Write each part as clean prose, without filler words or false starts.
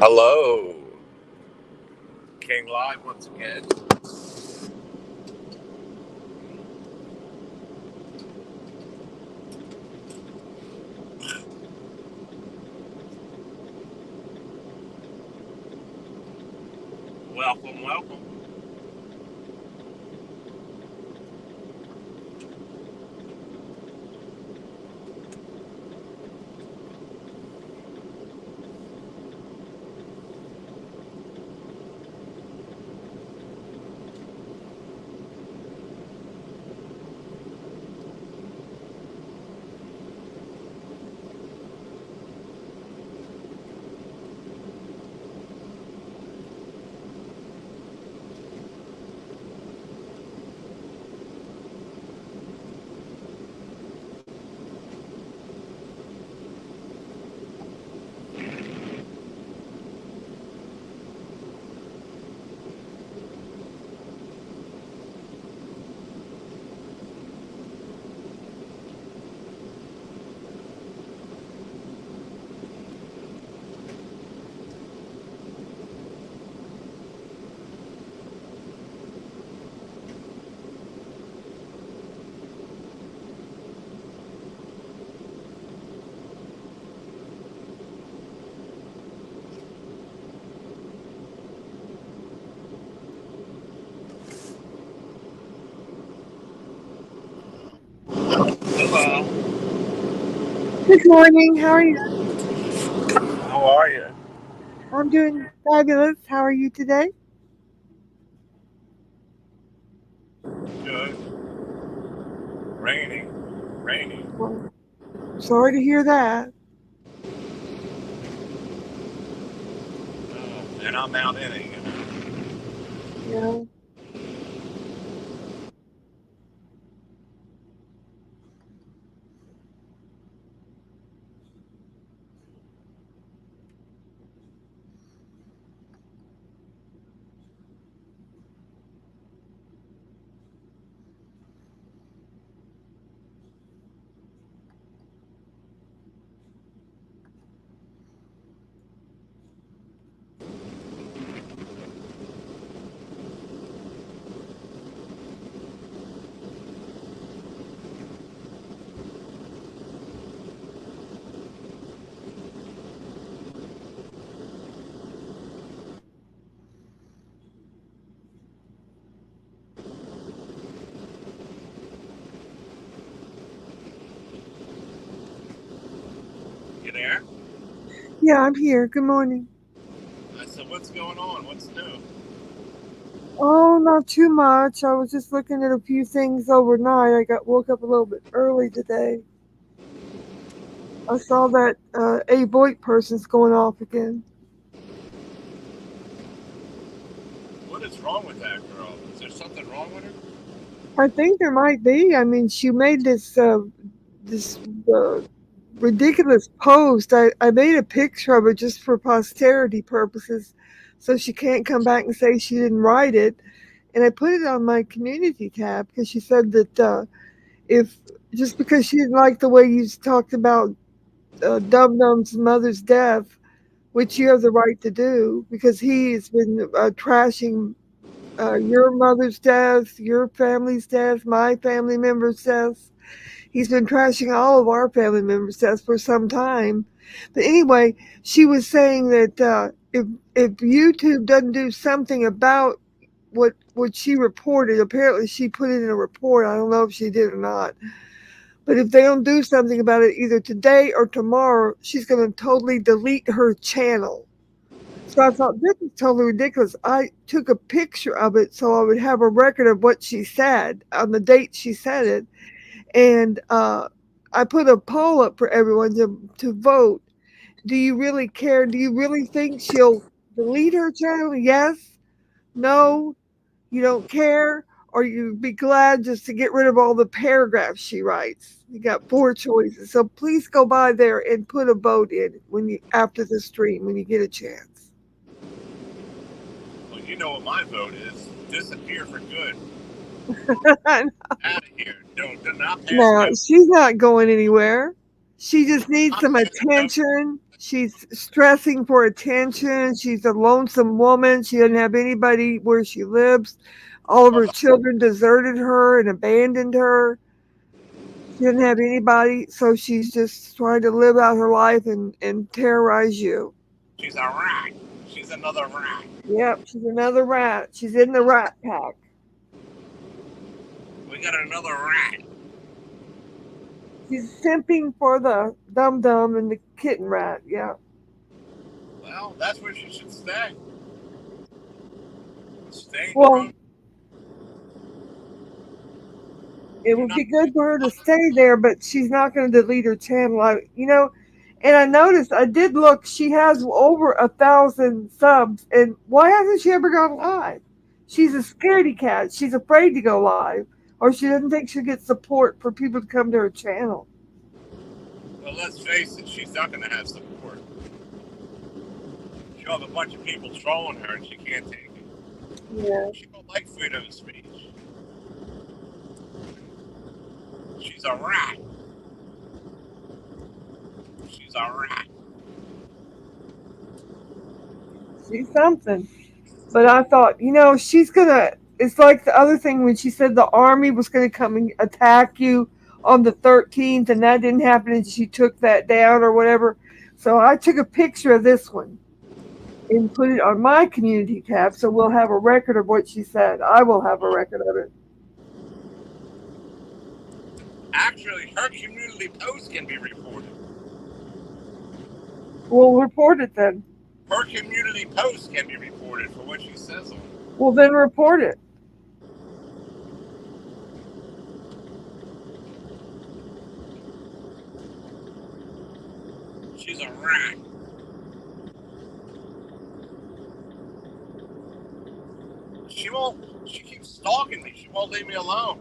Hello, King Live once again. Welcome, welcome. Hello. Good morning. How are you? How are you? I'm doing fabulous. How are you today? Good. Raining. Raining. Well, sorry to hear that. And I'm out in it. Yeah. You there? Yeah, I'm here. Good morning. I said, what's going on? What's new? Oh, not too much. I was just looking at a few things overnight. I got woke up a little bit early today. I saw that A Voight person's going off again. What is wrong with that girl? Is there something wrong with her? I think there might be. I mean, she made this ridiculous post. I made a picture of it just for posterity purposes, so she can't come back and say she didn't write it. And I put it on my community tab because she said that if just because she didn't like the way you talked about Dum Dum's mother's death, which you have the right to do, because he has been trashing your mother's death, your family's death, my family member's death. He's been trashing all of our family members' deaths for some time. But anyway, she was saying that if YouTube doesn't do something about what she reported, apparently she put it in a report. I don't know if she did or not. But if they don't do something about it either today or tomorrow, she's going to totally delete her channel. So I thought this is totally ridiculous. I took a picture of it so I would have a record of what she said on the date she said it, and I put a poll up for everyone to vote. Do you really care? Do you really think she'll delete her channel? Yes, no, you don't care, or you'd be glad just to get rid of all the paragraphs she writes. You got four choices, so please go by there and put a vote in when you after the stream when you get a chance. Well, you know what my vote is. Disappear for good. Out of here. Do not pass No, go. she's not going anywhere. She just needs Not some pass go. attention. She's stressing for attention. She's a lonesome woman. She doesn't have anybody where she lives. All of Well, her children deserted her and abandoned her. She doesn't have anybody, so she's just trying to live out her life and terrorize you. she's a rat. She's another rat. Yep, she's another rat. She's in the rat pack. We got another rat. She's simping for the dum dum and the kitten rat. Yeah. Well, that's where she should stay. Stay in your Well, own. it Do would not. be good for her to stay there, but she's not going to delete her channel. And I noticed, I did look, she has over 1,000 subs, and why hasn't she ever gone live? She's a scaredy cat. She's afraid to go live, or she doesn't think she'll get support for people to come to her channel. Well, let's face it, she's not going to have support. She'll have a bunch of people trolling her, and she can't take it. Yeah. She don't like freedom of speech. She's a rat. She's a rat. She's something. But I thought, she's gonna. It's like the other thing when she said the army was gonna come and attack you on the 13th, and that didn't happen, and she took that down or whatever. So I took a picture of this one and put it on my community tab, so we'll have a record of what she said. I will have a record of it. Actually, her community post can be reported. We'll report it then. Her community post can be reported for what she says on it. Well, then report it. She's a rat. She won't. She keeps stalking me. She won't leave me alone.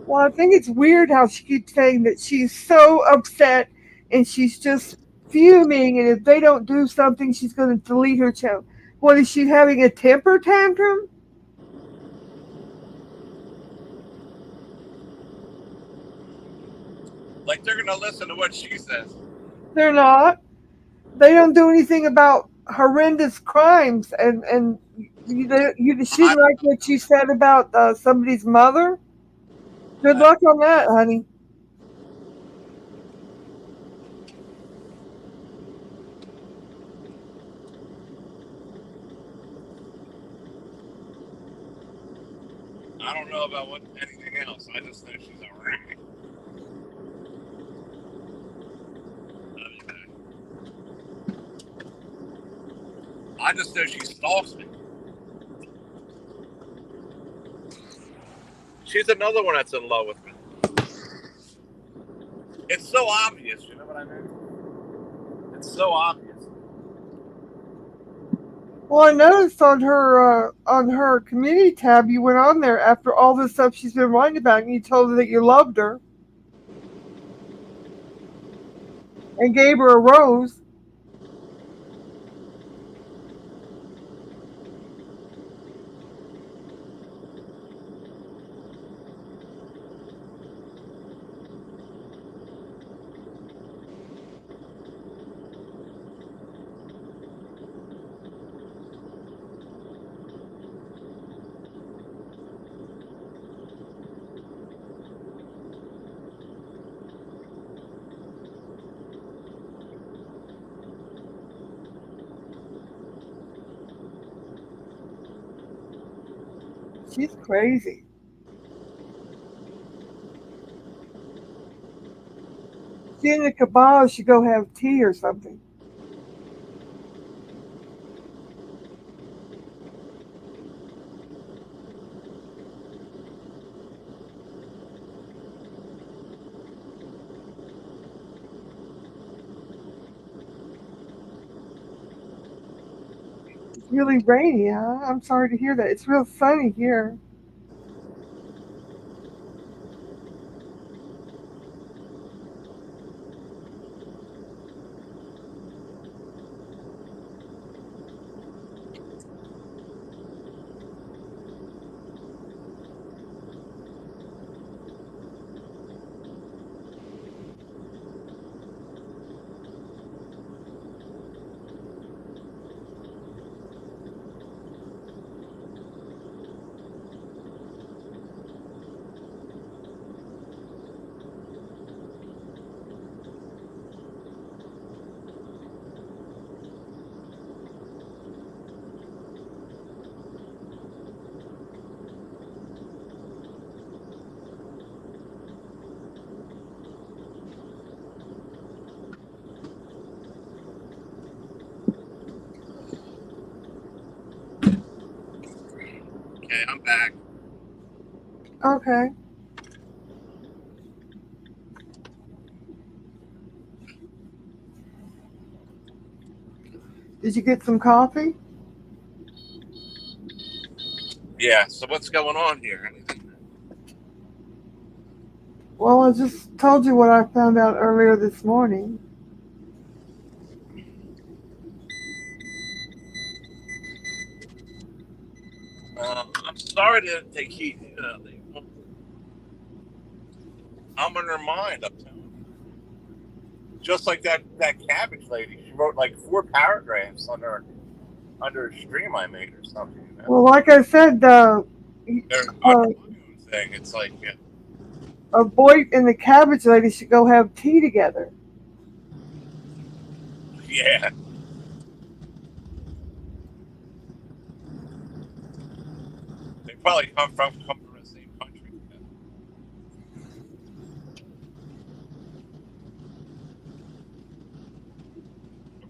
Well, I think it's weird how she keeps saying that she's so upset and she's just fuming, and if they don't do something, she's going to delete her channel. What is she having, a temper tantrum? Like they're gonna listen to what she says. They're not. They don't do anything about horrendous crimes, and she I, like what she said about somebody's mother. Good luck on that, honey. I don't know about anything else. I just know she's a rat. I just know she stalks me. She's another one that's in love with me. It's so obvious, you know what I mean? It's so obvious. Well, I noticed on her community tab, you went on there after all the stuff she's been writing about, and you told her that you loved her and gave her a rose. She's crazy. She and the cabal should go have tea or something. It's really rainy, huh? I'm sorry to hear that. It's real sunny here. back. Okay. Did you get some coffee? Yeah. So what's going on here? Well, I just told you what I found out earlier this morning. I'm sorry that they keep. I'm in her mind. I'm telling you. Just like that cabbage lady, she wrote like 4 paragraphs under a stream I made or something. You know, Well, like I said, they're my uh, own thing. It's like, yeah, a boy and the cabbage lady should go have tea together. yeah. They probably come from the same country. Yeah,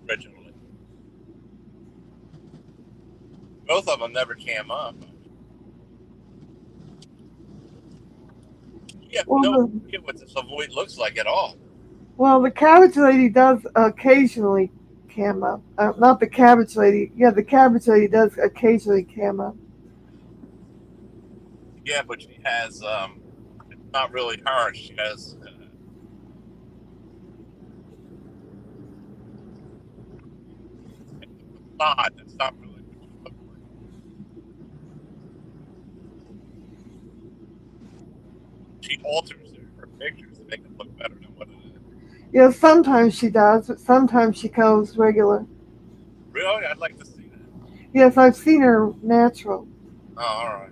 originally. Both of them never came up. You have Well, no the, idea what this avoid looks like at all. well, the cabbage lady does occasionally cam up. Not the cabbage lady. Yeah, the cabbage lady does occasionally cam up. Yeah, but she has it's not really her. She has facade. That's not really what she looks like. She alters her pictures to make it look better than what it is. Yeah, sometimes she does, but sometimes she goes regular. Really, I'd like to see that. Yes, I've seen her natural. Oh, all right.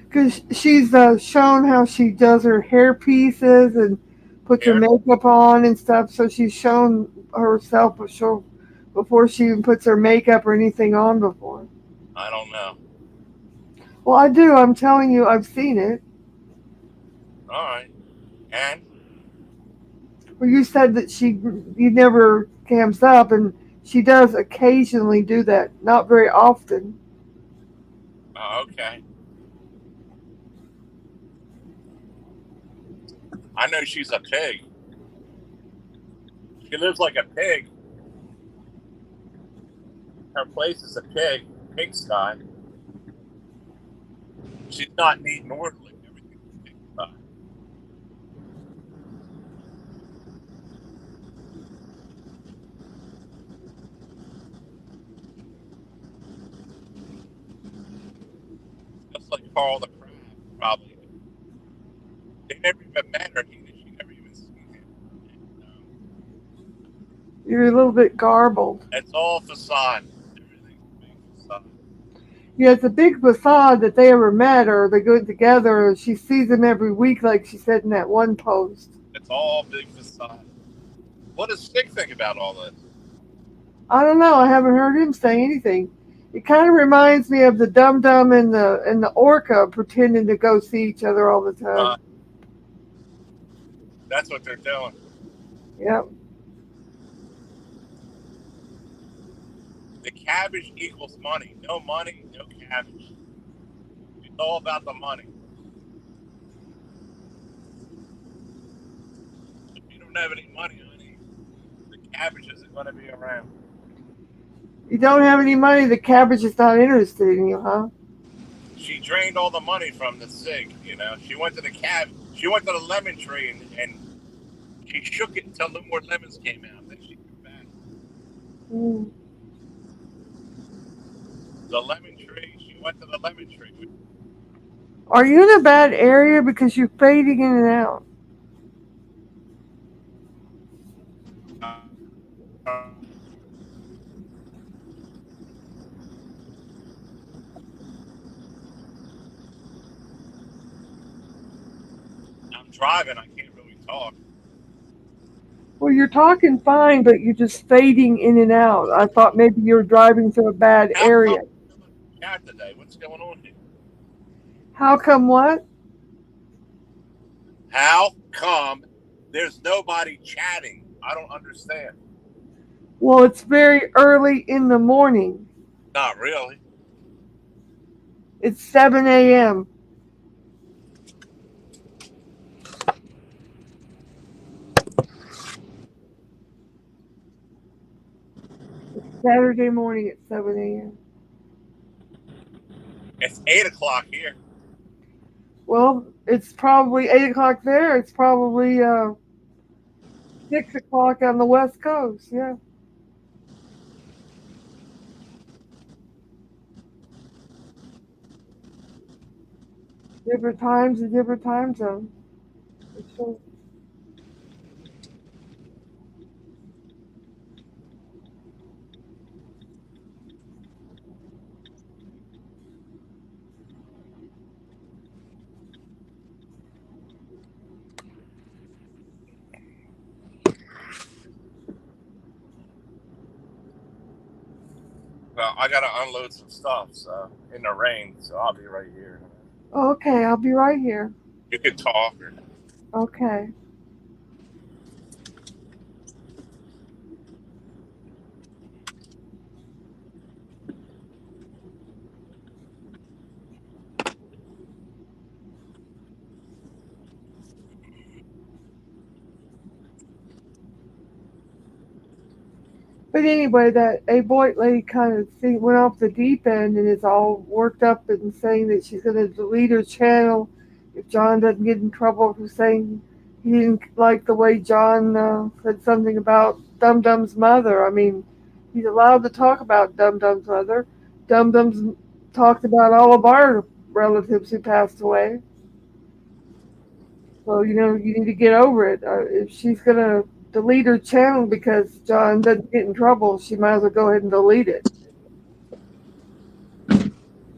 Because she's shown how she does her hair pieces and puts her Yeah, makeup on and stuff. So she's shown herself before she even puts her makeup or anything on before. I don't know. Well, I do. I'm telling you, I've seen it. All right, and Well, you said that you never cams up, and she does occasionally do that. Not very often. okay. I know she's a pig. She lives like a pig. Her place is a pigsty. She's not neat and orderly. Everything's a pigsty. Just like Carl the Crab, probably. They never even met her. She never even seen him. And, You're a little bit garbled. it's all facade. Everything's a big facade. Yeah, it's a big facade that they ever met or they go together. She sees him every week, like she said in that one post. It's all big facade. What does Stick think about all this? I don't know. I haven't heard him say anything. It kind of reminds me of the Dum Dum and the Orca pretending to go see each other all the Uh, time. that's what they're doing. Yep. The cabbage equals money. No money, no cabbage. It's all about the money. If you don't have any money, honey, the cabbage isn't going to be around. You don't have any money. The cabbage is not interested in you, huh? She drained all the money from the cig. You know, she went to the She went to the lemon tree and she shook it until no more lemons came out. Then she came back. Mm. The lemon tree. She went to the lemon tree. Are you in a bad area because you're fading in and out? I'm driving. I can't really talk. Well, you're talking fine, but you're just fading in and out. I thought maybe you were driving through a bad How come area. I'm chat today? What's going on here? How come what? How come there's nobody chatting? I don't understand. Well, it's very early in the morning. Not really. It's 7 a.m. Saturday morning at 7 a.m. It's 8 o'clock here. Well, it's probably 8 o'clock there. It's probably 6 o'clock on the West Coast. Yeah. Different times and different time zones. For sure. Well, I gotta unload some stuff, so in the rain, so I'll be right here. Okay, I'll be right here. You can talk. Or... Okay. But anyway, that A Boyd lady kind of went off the deep end and is all worked up and saying that she's going to delete her channel if John doesn't get in trouble for saying he didn't like the way John said something about Dum Dum's mother. I mean, he's allowed to talk about Dum Dum's mother. Dum Dum's talked about all of our relatives who passed away. So, you need to get over it. If she's going to delete her channel because John doesn't get in trouble, she might as well go ahead and delete it.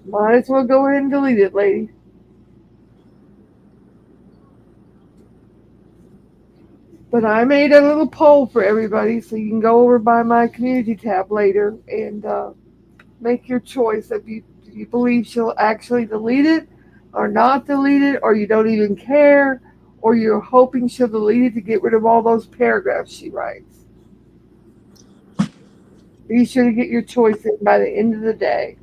Might as well go ahead and delete it, lady. But I made a little poll for everybody, so you can go over by my community tab later and make your choice. If you believe she'll actually delete it or not delete it, or you don't even care, or you're hoping she'll delete it to get rid of all those paragraphs she writes. Be sure to get your choice in by the end of the day.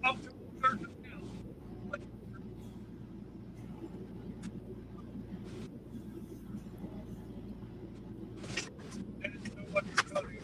Up to church in town. Like, I didn't know what to tell you.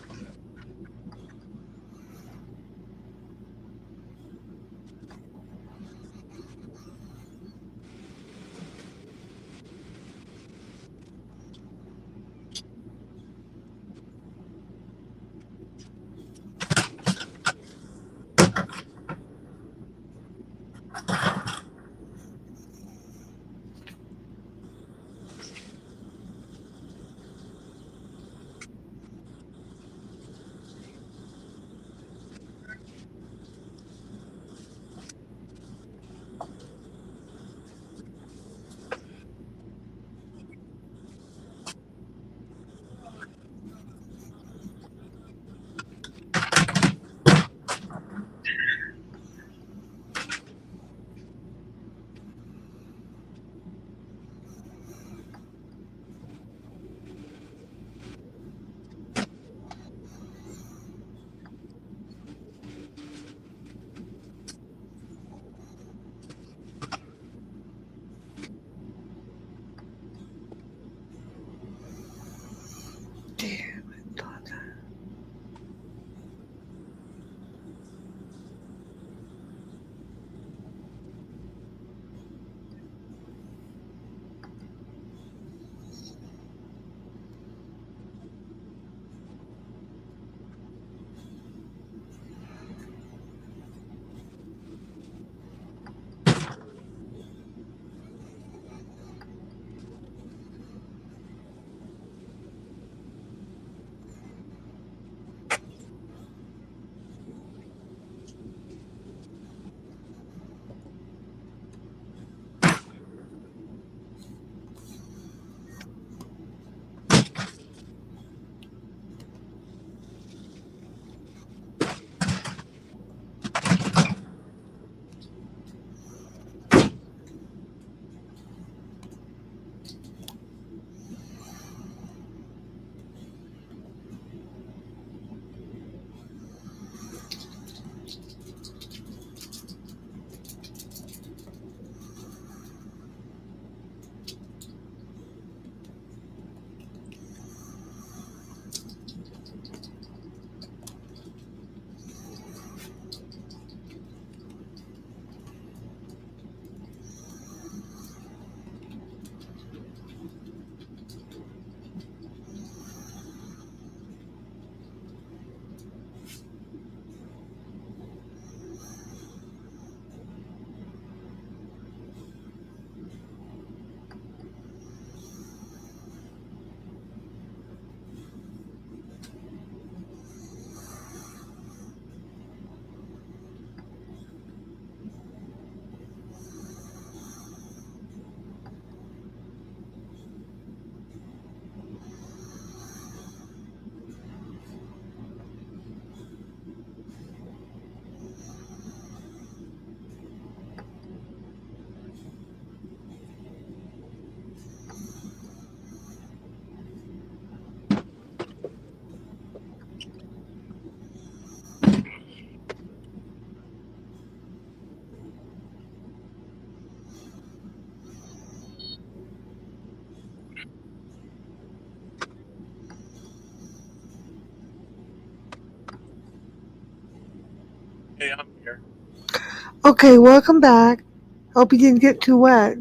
Damn it. Hey, I'm here. Okay, welcome back. Hope you didn't get too wet.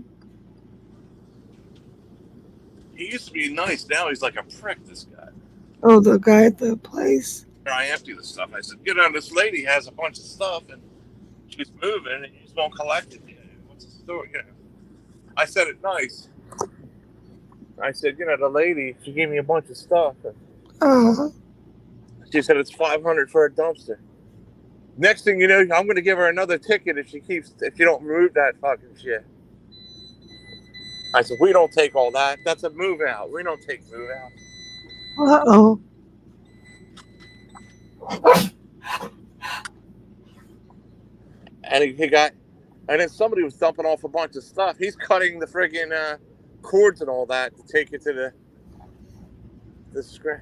He used to be nice. Now he's like a prick, this guy. Oh, the guy at the place. I empty the stuff. I said, you know, this lady has a bunch of stuff and she's moving and you just won't collect it. What's the story? You know, I said it nice. I said, you know, the lady, she gave me a bunch of stuff. And Oh, she said it's $500 for a dumpster. Next thing you know, I'm going to give her another ticket if she don't move that fucking shit. I said, we don't take all that. That's a move out. We don't take move out. uh-oh. And and then somebody was dumping off a bunch of stuff. He's cutting the friggin' cords and all that to take it to the screen.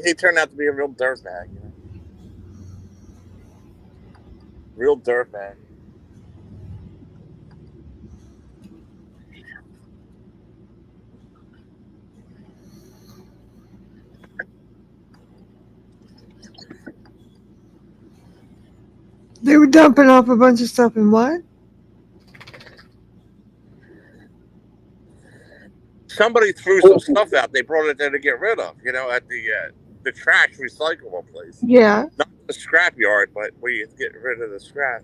He turned out to be a real dirtbag. You know? Real dirtbag. They were dumping off a bunch of stuff in what? Somebody threw some stuff out. They brought it there to get rid of. At the trash recyclable place. Yeah. Not the scrap yard, but where you get rid of the scrap.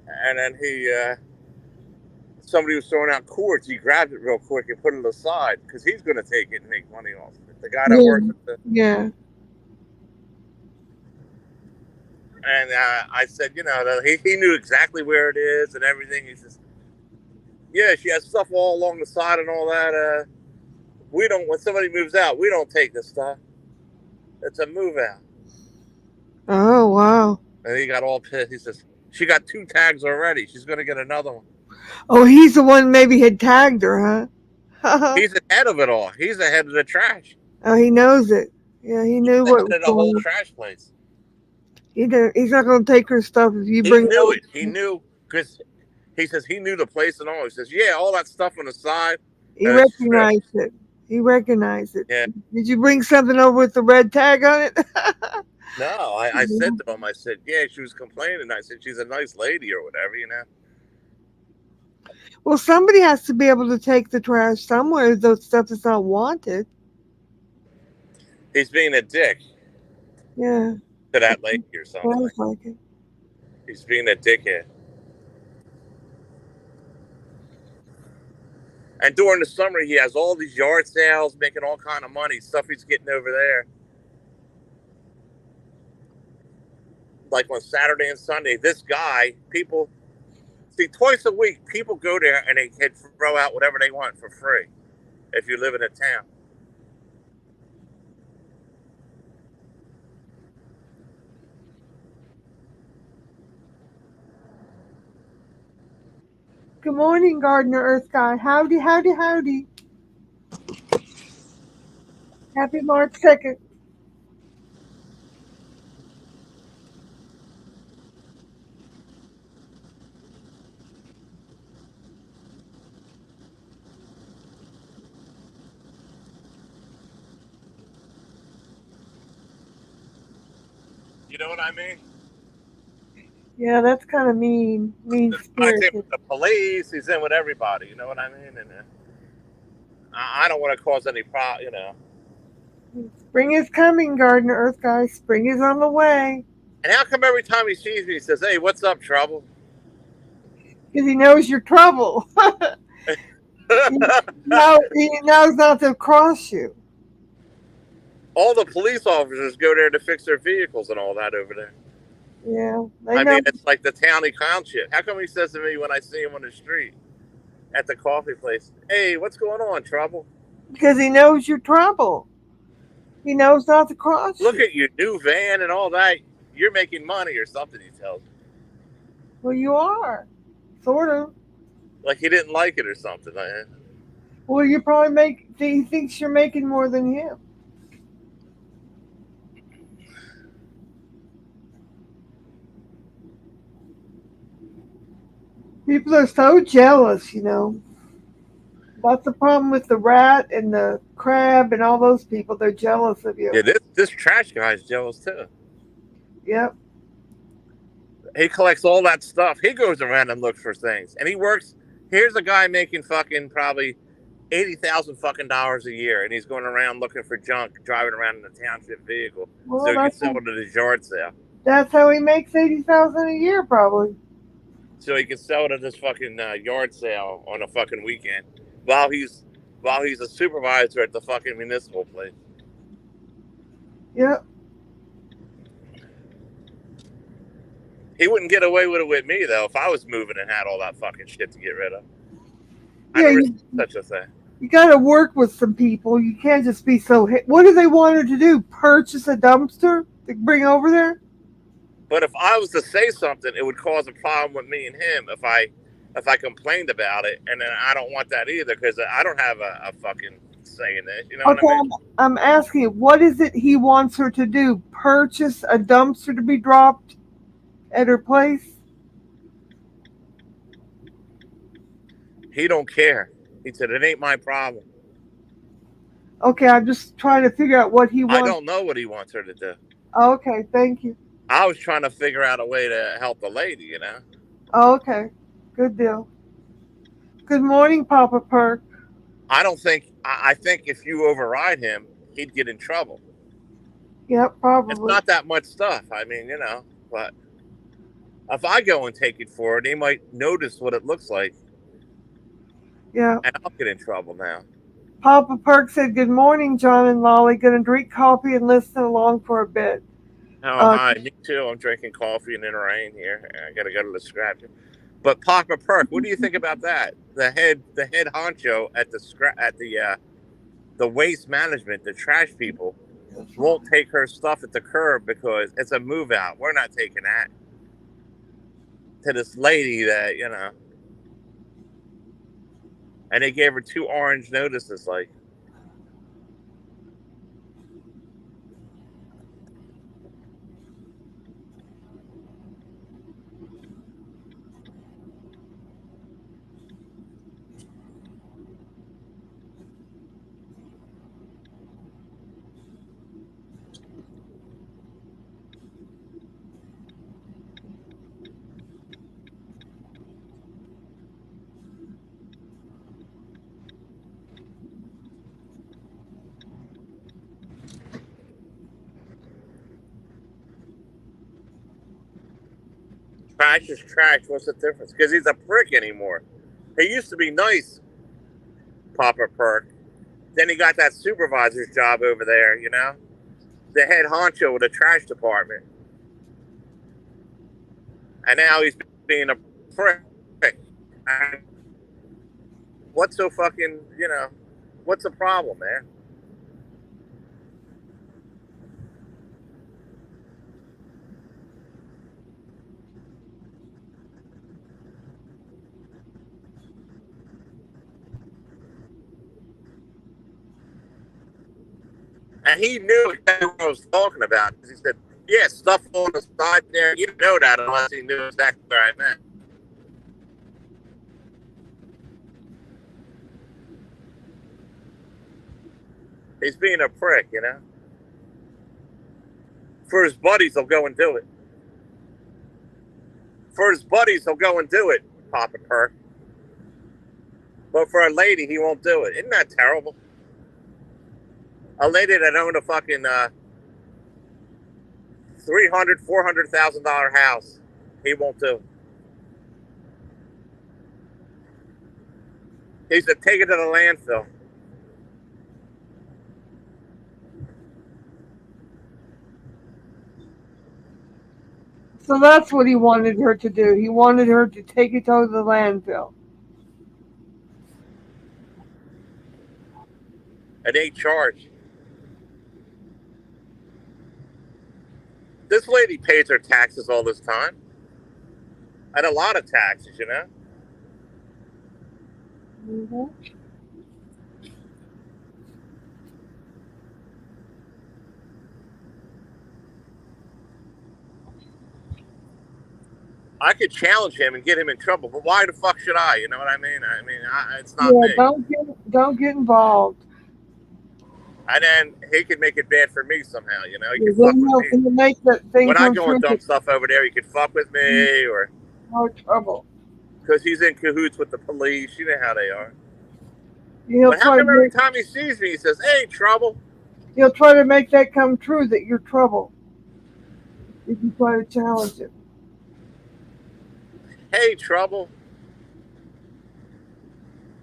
And then somebody was throwing out cords. He grabbed it real quick and put it aside because he's going to take it and make money off it. The guy that works at the. Yeah. And I said, he knew exactly where it is and everything. He says, yeah, she has stuff all along the side and all that. When somebody moves out, we don't take this stuff. It's a move out. Oh, wow. And he got all pissed. He says, she got 2 tags already. She's going to get another one. Oh, he's the one maybe had tagged her, huh? He's ahead of it all. He's ahead of the trash. Oh, he knows it. Yeah, he knew what was the whole going on. trash place. He's not going to take her stuff if you bring. He knew it. He knew because he says he knew the place and all. He says, yeah, all that stuff on the side. He recognized it. He recognized it. Yeah. Did you bring something over with the red tag on it? No, I said to him, I said, yeah, she was complaining. I said, she's a nice lady or whatever, Well, somebody has to be able to take the trash somewhere. Those stuff is not wanted. He's being a dick. Yeah. To that lady or something. Sounds like it. He's being a dickhead. And during the summer, he has all these yard sales, making all kind of money, stuff he's getting over there. Like on Saturday and Sunday, this guy, people, see, twice a week, people go there and they can throw out whatever they want for free if you live in a town. Good morning, Gardener Earth Guy. Howdy, howdy, howdy. Happy March 2nd. You know what I mean? Yeah, that's kind of mean spirited. He's in with the police. He's in with everybody. You know what I mean? And I don't want to cause any problem. Spring is coming, Gardener Earth Guy. Spring is on the way. And how come every time he sees me, he says, "Hey, what's up, trouble?" Because he knows you're trouble. he knows not to cross you. All the police officers go there to fix their vehicles and all that over there. Yeah. I mean, it's like the townie clown shit. How come he says to me when I see him on the street at the coffee place, "Hey, what's going on, trouble?" Because he knows you're trouble. He knows not to cross you. Look at your new van and all that. You're making money or something, he tells me. Well, you are. Sort of. Like he didn't like it or something. Well, you probably he thinks you're making more than him. People are so jealous, That's the problem with the rat and the crab and all those people. They're jealous of you. Yeah, this trash guy's jealous too. Yep. He collects all that stuff. He goes around and looks for things. And he works. Here's a guy making fucking probably $80,000 fucking dollars a year, and he's going around looking for junk, driving around in a township vehicle, so he can sell it at his yard sale. That's how he makes $80,000 a year, probably. So he can sell it at this fucking yard sale on a fucking weekend while he's a supervisor at the fucking municipal place. Yep. He wouldn't get away with it with me though if I was moving and had all that fucking shit to get rid of. I never seen such a thing. You got to work with some people. You can't just be so. What do they want her to do? Purchase a dumpster to bring over there? But if I was to say something, it would cause a problem with me and him if I complained about it, and then I don't want that either because I don't have a fucking say in this. You know what I mean? I'm asking, what is it he wants her to do? Purchase a dumpster to be dropped at her place? He don't care. He said, it ain't my problem. Okay, I'm just trying to figure out what he I wants. don't know what he wants her to do. Okay, thank you. I was trying to figure out a way to help the lady, you know? Okay, good deal. Good morning, Papa Perk. I think if you override him, he'd get in trouble. Yep, It's probably. not that much stuff. I mean, you know, but if I go and take it for it, they might notice what it looks like, Yeah. and I'll get in trouble now. Papa Perk said, "Good morning, John and Lolly. Gonna drink coffee and listen along for a bit." Oh, Uh, hi. Me too. I'm drinking coffee and in the rain here. I got to go to the scratcher. But Papa Perk, what do you think about that? The head honcho at the waste management, the trash people, won't take her stuff at the curb because it's a move out. We're not taking that. To this lady that, you know, and they gave her 2 orange notices, like, trash is trash. What's the difference? Because he's a prick anymore. He used to be nice, Papa Perk. Then he got that supervisor's job over there, you know? The head honcho of the trash department. And now he's being a prick. And what's so fucking, you know, what's the problem, man? And he knew exactly what I was talking about. Because he said, yeah, stuff on the side there. You didn't know that unless he knew exactly what I meant. He's being a prick, you know? For his buddies, he'll go and do it. For his buddies, he'll go and do it, Papa Perk. But for a lady, he won't do it. Isn't that terrible? A lady that owned a fucking $300,000-$400,000 house, he won't do. He said, take it to the landfill. so that's what he wanted her to do. He wanted her to take it to the landfill. And they charge. This lady pays her taxes all this time. And a lot of taxes, you know? Mm-hmm. I could challenge him and get him in trouble, but why the fuck should I? You know what I mean? It's not Yeah, me. don't get involved. And then he could make it bad for me somehow, you know? He could fuck Then with me. he'll make that thing When I come go true. and dump stuff over there, he could fuck with me, or More trouble. because he's in cahoots with the police. You know how they are. He'll But how try come to every make, time he sees me, he says, hey, trouble? he'll try to make that come true that you're trouble. If you try to challenge it. Hey, trouble?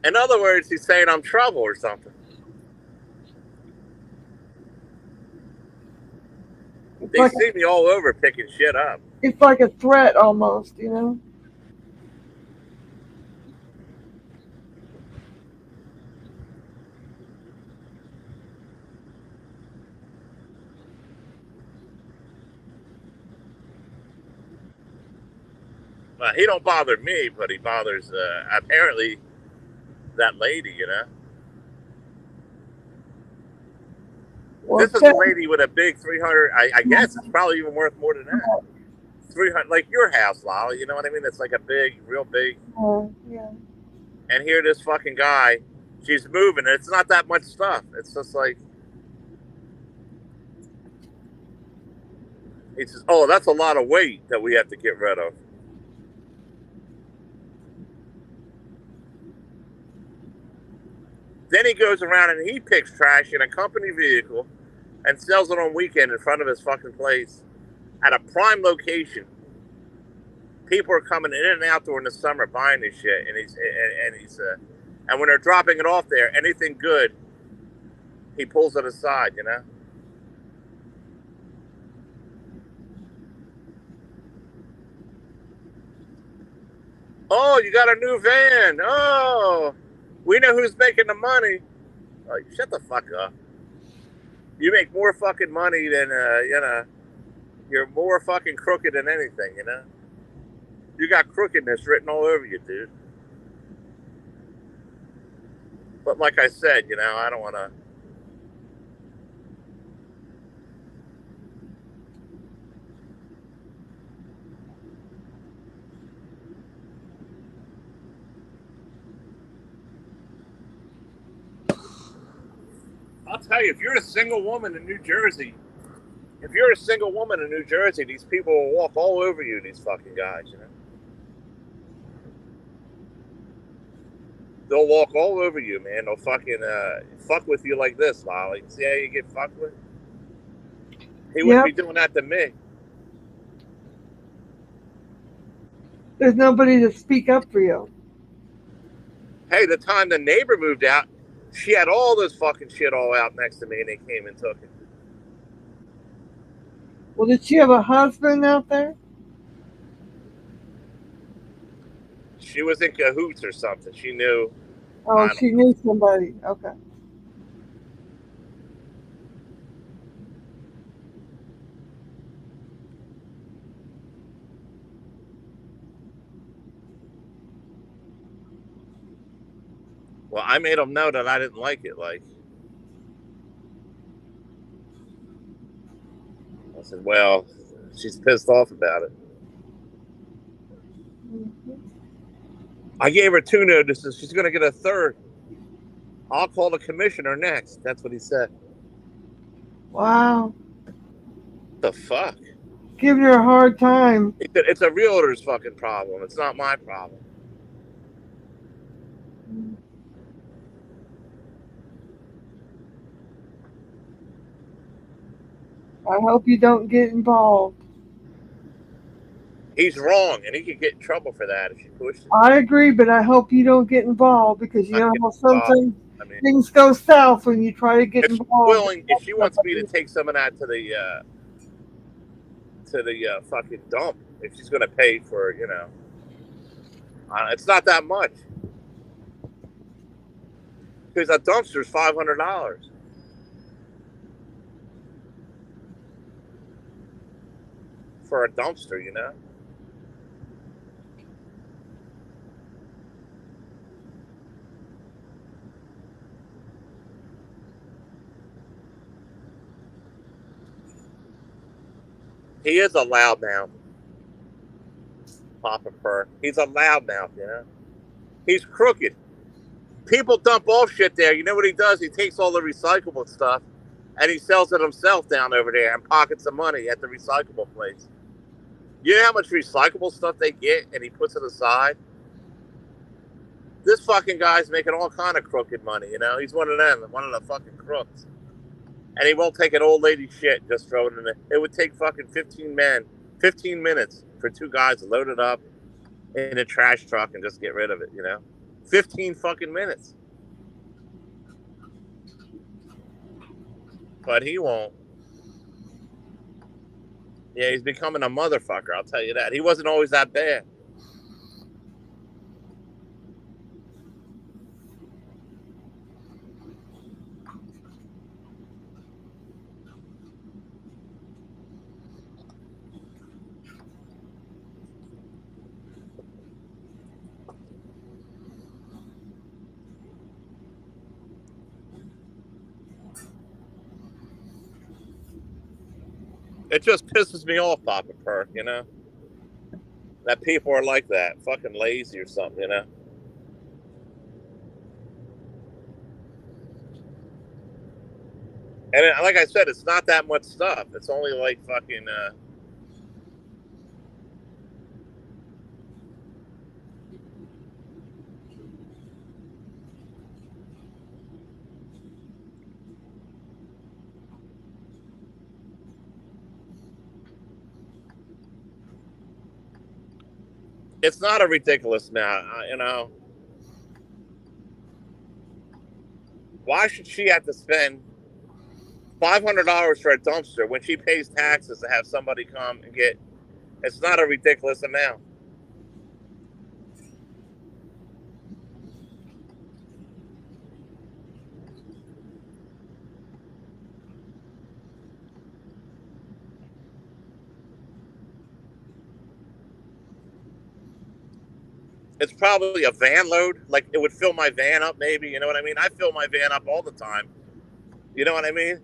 In other words, he's saying I'm trouble or something. It's They like see me all over picking shit up. it's like a threat almost, you know. Well, he don't bother me, but he bothers apparently that lady, you know. Well, This is a lady with a big 300. I guess it's probably even worth more than that. 300, like your house, Lolly. You know what I mean? It's like a big, real big. Yeah. And here, this fucking guy, she's moving. And it's not that much stuff. It's just like, he says, "Oh, that's a lot of weight that we have to get rid of." Then he goes around and he picks trash in a company vehicle and sells it on weekend in front of his fucking place at a prime location. People are coming in and out during the summer buying this shit, and and when they're dropping it off there, anything good, he pulls it aside, you know. Oh, you got a new van. Oh, we know who's making the money. Oh, shut the fuck up. You make more fucking money than you're more fucking crooked than anything, you know. You got crookedness written all over you, dude. But like I said, you know, I don't want to. I'll tell you, if you're a single woman in New Jersey, these people will walk all over you, these fucking guys, you know. They'll walk all over you, man. They'll fucking fuck with you like this, Lolly. See how you get fucked with? He wouldn't be doing that to me. There's nobody to speak up for you. Hey, the time the neighbor moved out, she had all this fucking shit all out next to me, and they came and took it. Well, did she have a husband out there? She was in cahoots or something. She knew. Oh, she knew somebody. Okay. Well, I made them know that I didn't like it. Like, I said, well, she's pissed off about it. Mm-hmm. I gave her 2 notices. She's going to get a 3rd. I'll call the commissioner next. That's what he said. Wow. The fuck? Giving her a hard time. It's a realtor's fucking problem. It's not my problem. I hope you don't get involved. He's wrong, and he could get in trouble for that if she pushed him. I agree, but I hope you don't get involved because you know how sometimes things go south when you try to get involved. If she wants me to take some of that to the fucking dump, if she's going to pay for, you know, it's not that much. Because a dumpster's $500 for a dumpster, you know. He is a loudmouth, Papa Purr. He's a loudmouth, you know. He's crooked. People dump all shit there. You know what he does? He takes all the recyclable stuff and he sells it himself down over there and pockets the money at the recyclable place. You know how much recyclable stuff they get and he puts it aside? This fucking guy's making all kind of crooked money, you know? He's one of them, one of the fucking crooks. And he won't take an old lady shit and just throw it in there. It would take fucking 15 minutes for 2 guys to load it up in a trash truck and just get rid of it, you know? 15 fucking minutes. But he won't. Yeah, he's becoming a motherfucker, I'll tell you that. He wasn't always that bad. It just pisses me off, Papa Purr, you know? That people are like that, fucking lazy or something, you know. And like I said, it's not that much stuff. It's only like fucking. It's not a ridiculous amount, you know. Why should she have to spend $500 for a dumpster when she pays taxes to have somebody come and get? It's not a ridiculous amount. It's probably a van load. Like it would fill my van up, maybe. You know what I mean? I fill my van up all the time. You know what I mean?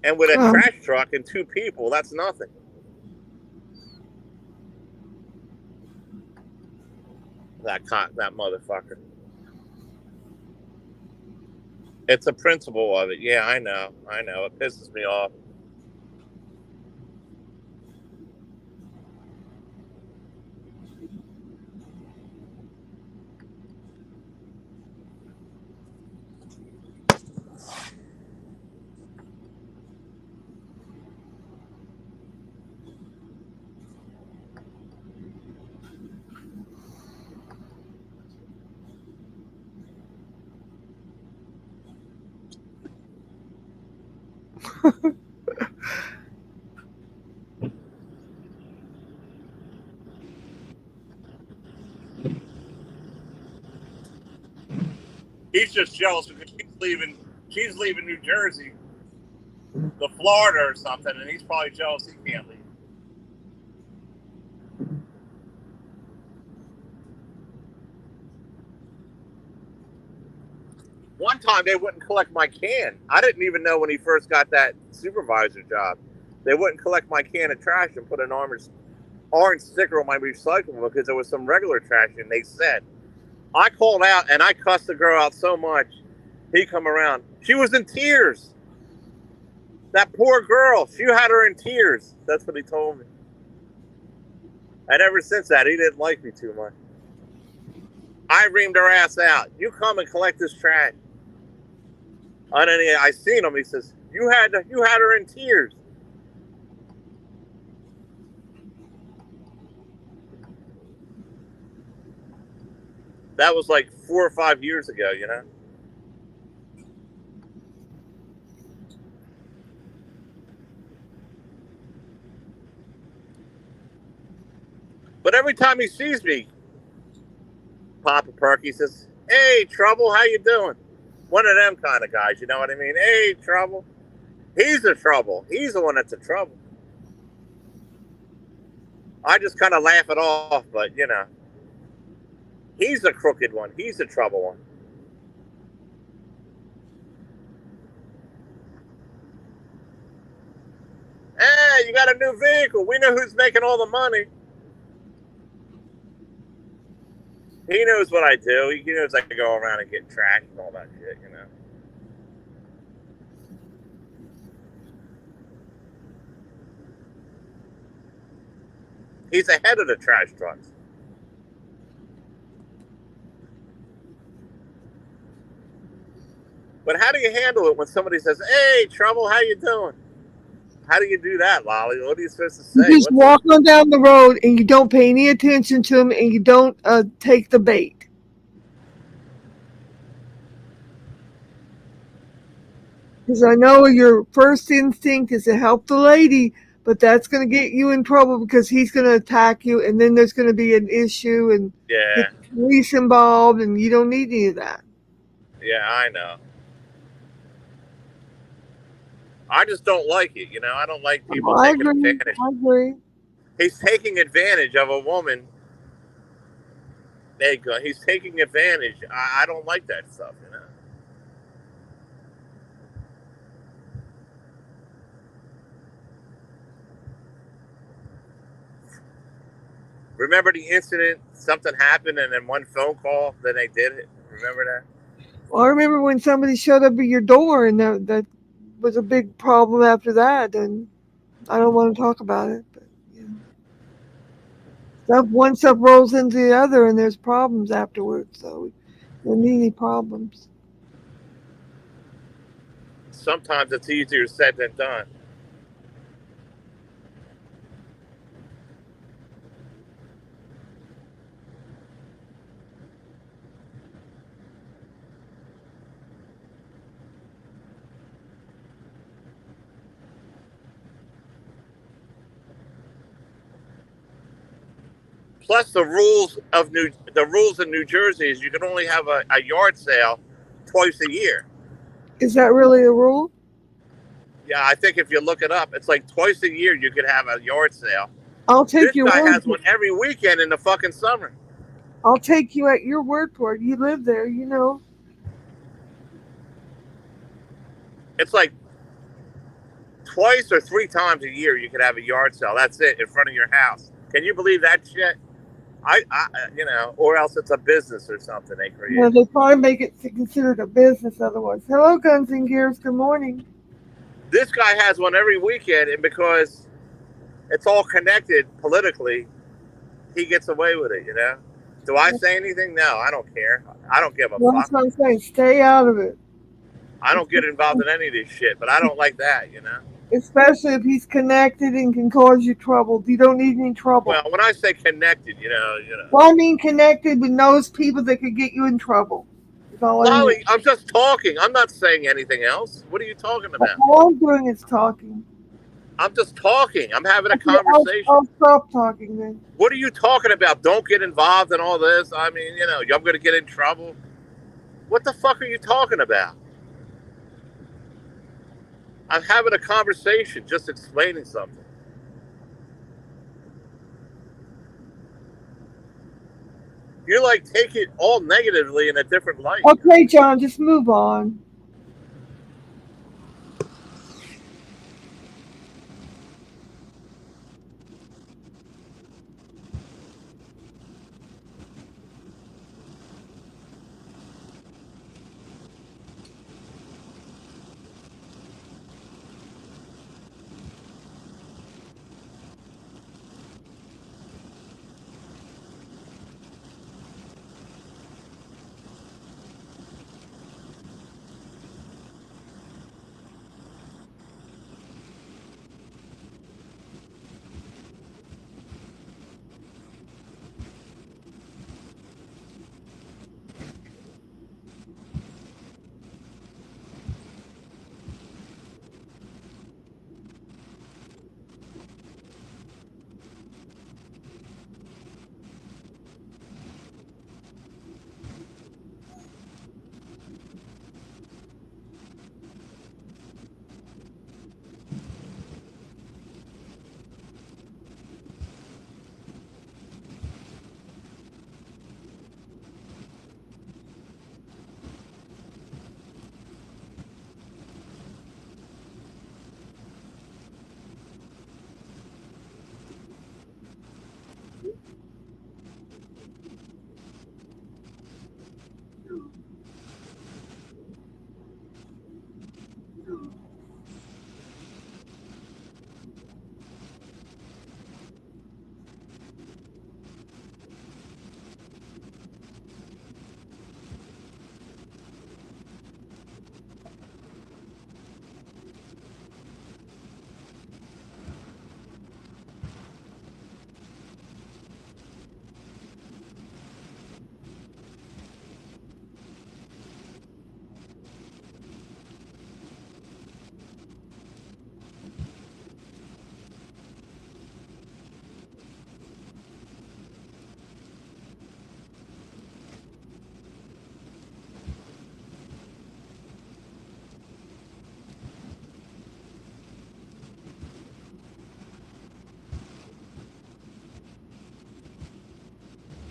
And with a Um, trash truck and two people, that's nothing. That motherfucker. It's a principle of it. Yeah, I know. I know. It pisses me off. He's just jealous because she's leaving. She's leaving New Jersey to Florida or something, and he's probably jealous he can't leave. One time they wouldn't collect my can. I didn't even know when he first got that supervisor job. They wouldn't collect my can of trash and put an orange sticker on my recyclable because there was some regular trash in. They said I called out and I cussed the girl out so much. He come around. She was in tears. That poor girl. She had her in tears. That's what he told me. And ever since that, he didn't like me too much. I reamed her ass out. You come and collect this trash. And then I seen him. He says, "You had her in tears." That was like 4 or 5 years ago, you know. But every time he sees me, Papa Perky says, "Hey, Trouble, how you doing?" One of them kind of guys, you know what I mean? Hey, Trouble. He's the trouble. He's the one that's the trouble. I just kind of laugh it off, but you know, he's the crooked one. He's the trouble one. Hey, you got a new vehicle. We know who's making all the money. He knows what I do. He knows I can go around and get trash and all that shit, you know. He's ahead of the trash trucks. But how do you handle it when somebody says, "Hey, Trouble, how you doing?" How do you do that, Lolly? What are you supposed to you say? just walk on down the road and you don't pay any attention to them and you don't take the bait. Because I know your first instinct is to help the lady, but that's going to get you in trouble because he's going to attack you, and then there's going to be an issue and Yeah, get the police involved, and you don't need any of that. yeah, I know. I just don't like it, you know. I don't like people Oh, I taking agree. advantage. I agree. He's taking advantage of a woman. There you go. He's taking advantage. I don't like that stuff, you know. Remember the incident? Something happened, and then one phone call, then they did it. Remember that? Well, I remember when somebody showed up at your door, and that was a big problem after that. And I don't want to talk about it, but yeah. One stuff rolls into the other, and there's problems afterwards. So there need any problems. Sometimes it's easier said than done. Plus, the rules in New Jersey is you can only have a yard sale twice a year. Is that really a rule? Yeah, I think if you look it up, it's like twice a year you could have a yard sale. I'll take This your guy word has for one it. every weekend in the fucking summer. I'll take you at your word for it. You live there, you know. It's like twice or three times a year you could have a yard sale. That's it, in front of your house. Can you believe that shit? Or else it's a business or something they You know, create. they probably make it considered a business otherwise. Hello, Guns and Gears. Good morning. This guy has one every weekend, and because it's all connected politically, he gets away with it, you know? Do I say anything? No, I don't care. I don't give a Well, fuck. that's what I'm saying. Stay out of it. I don't get involved in any of this shit, but I don't like that, you know? Especially if he's connected and can cause you trouble. You don't need any trouble. Well, when I say connected, Well, I mean connected with those people that could get you in trouble. That's all I mean. Molly, I'm just talking. I'm not saying anything else. What are you talking about? All I'm doing is talking. I'm just talking. I'm having a Okay, conversation. I'll stop talking then. What are you talking about? Don't get involved in all this. I mean, I'm going to get in trouble. What the fuck are you talking about? I'm having a conversation, just explaining something. You take it all negatively in a different light. Okay, John, just move on.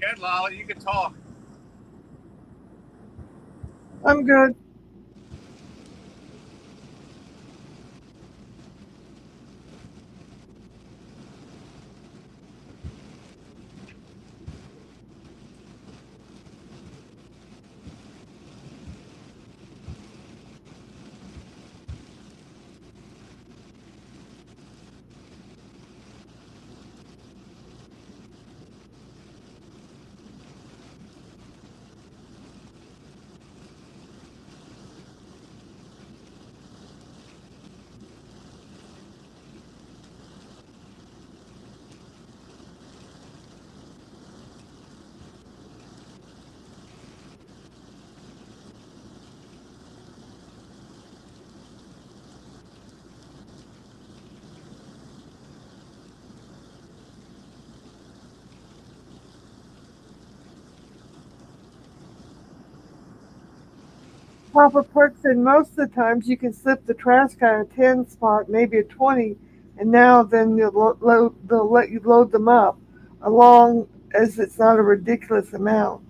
Yeah, Lolly, you can talk. I'm good. Papa Perk said most of the times you can slip the trash guy a 10 spot, maybe a 20, and now then they'll let you load them up, as long as it's not a ridiculous amount.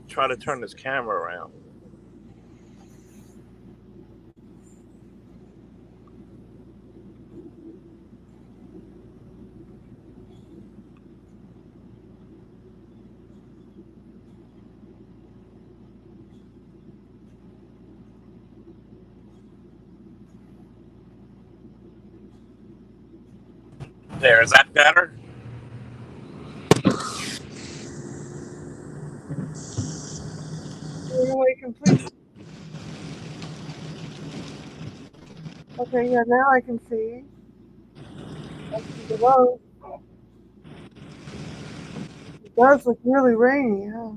Try to turn this camera around. There, is that better? Anyway, complete. Okay, yeah, now I can see. I see the road. It does look really rainy, huh?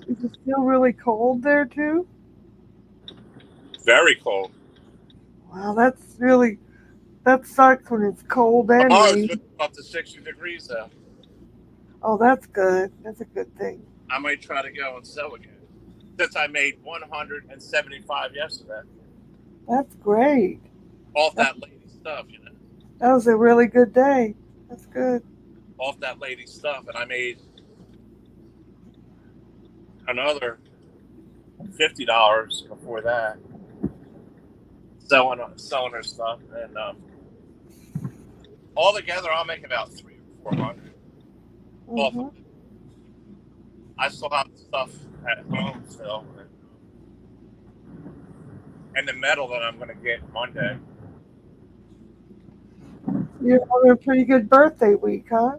Is it still really cold there too? Very cold. Wow, that sucks when it's cold and Tomorrow's rainy. been up to 60 degrees though. Oh, that's good. That's a good thing. I might try to go and sew again. Since I made 175 yesterday. That's great. Off that lady stuff, you know. That was a really good day. That's good. Off that lady stuff, and I made another $50 before that. Selling her stuff, and all together I'll make about $300 or $400. Mm-hmm. I still have stuff at home still, and the metal that I'm going to get Monday. You're having a pretty good birthday week, huh?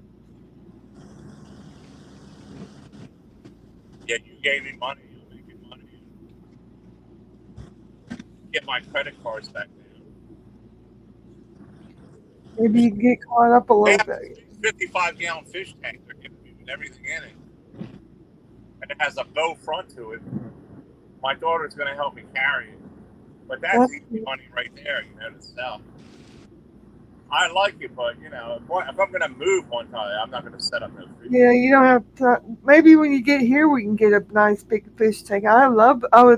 Yeah, you gave me money. You're making money. Get my credit cards back now. Maybe you can get caught up a They little have bit. a 55-gallon fish tank they're giving me with everything in it, and it has a bow front to it. My daughter's going to help me carry it, but that's easy money right there, you know, to sell. I like it, but you know, if I'm going to move one time, I'm not going to set up no fish. Yeah, you don't have to. Maybe when you get here, we can get a nice big fish tank. I would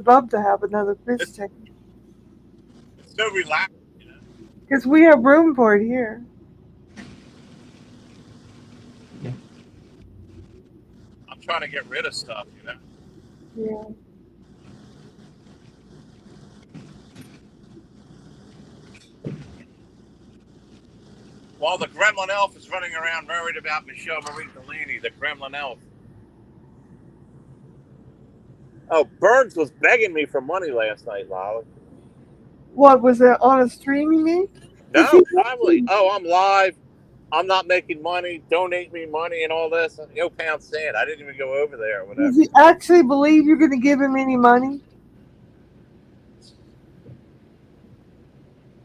love to have another fish tank It's so relaxing, you know. because we have room for it here. I'm trying to get rid of stuff, you know. Yeah. While the Gremlin Elf is running around worried about Michelle Marie Delaney, the Gremlin Elf. Oh, Bergs was begging me for money last night, Lolly. What was it on a stream? You mean? No, privately. Oh, I'm live. I'm not making money. Donate me money and all this. Yo, pound sand. I didn't even go over there or Does whatever. he actually believe you're going to give him any money?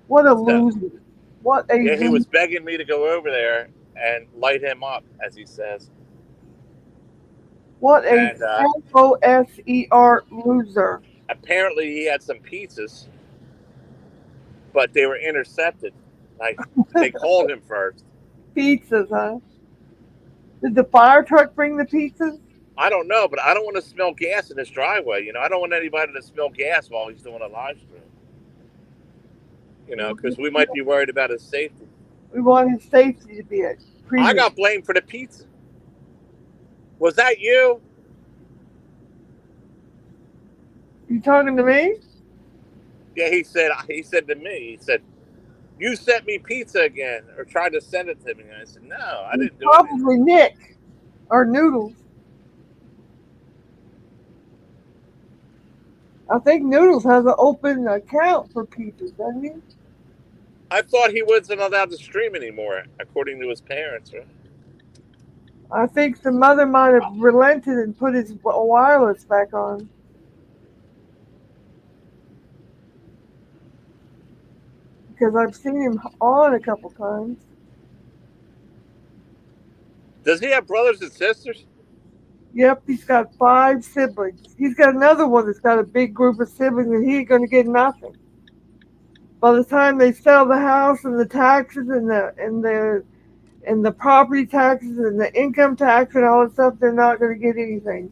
What a So, loser. What a yeah, he loser. was begging me to go over there and light him up, as he says. What a And loser loser. apparently he had some pizzas, but they were intercepted. Like, they called him first. Pizzas, huh? Did the fire truck bring the pizzas? I don't know, but I don't want to smell gas in his driveway. I don't want anybody to smell gas while he's doing a live stream. Because we might be worried about his safety. We want his safety to be a I premium. got blamed for the pizza. Was that you? You talking to me? Yeah, he said to me, he said, you sent me pizza again, or tried to send it to me. And I said, no, I didn't do anything. Probably Nick or Noodles. I think Noodles has an open account for pizzas, doesn't he? I thought he wasn't allowed to stream anymore, according to his parents, right? I think the mother might have relented and put his wireless back on. Because I've seen him on a couple times. Does he have brothers and sisters? Yep, he's got 5 siblings. He's got another one that's got a big group of siblings, and he ain't going to get nothing. By the time they sell the house and the taxes and the property taxes and the income tax and all that stuff, they're not going to get anything.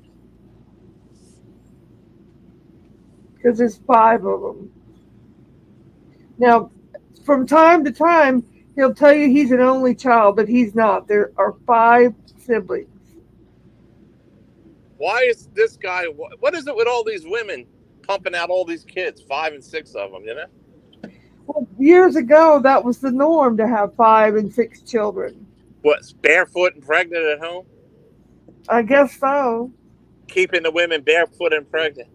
Because there's 5 of them. Now, from time to time, he'll tell you he's an only child, but he's not. There are 5 siblings. Why is this guy? What is it with all these women pumping out all these kids, 5 and 6 of them? Well, years ago, that was the norm to have 5 and 6 children. What, barefoot and pregnant at home? I guess so. Keeping the women barefoot and pregnant.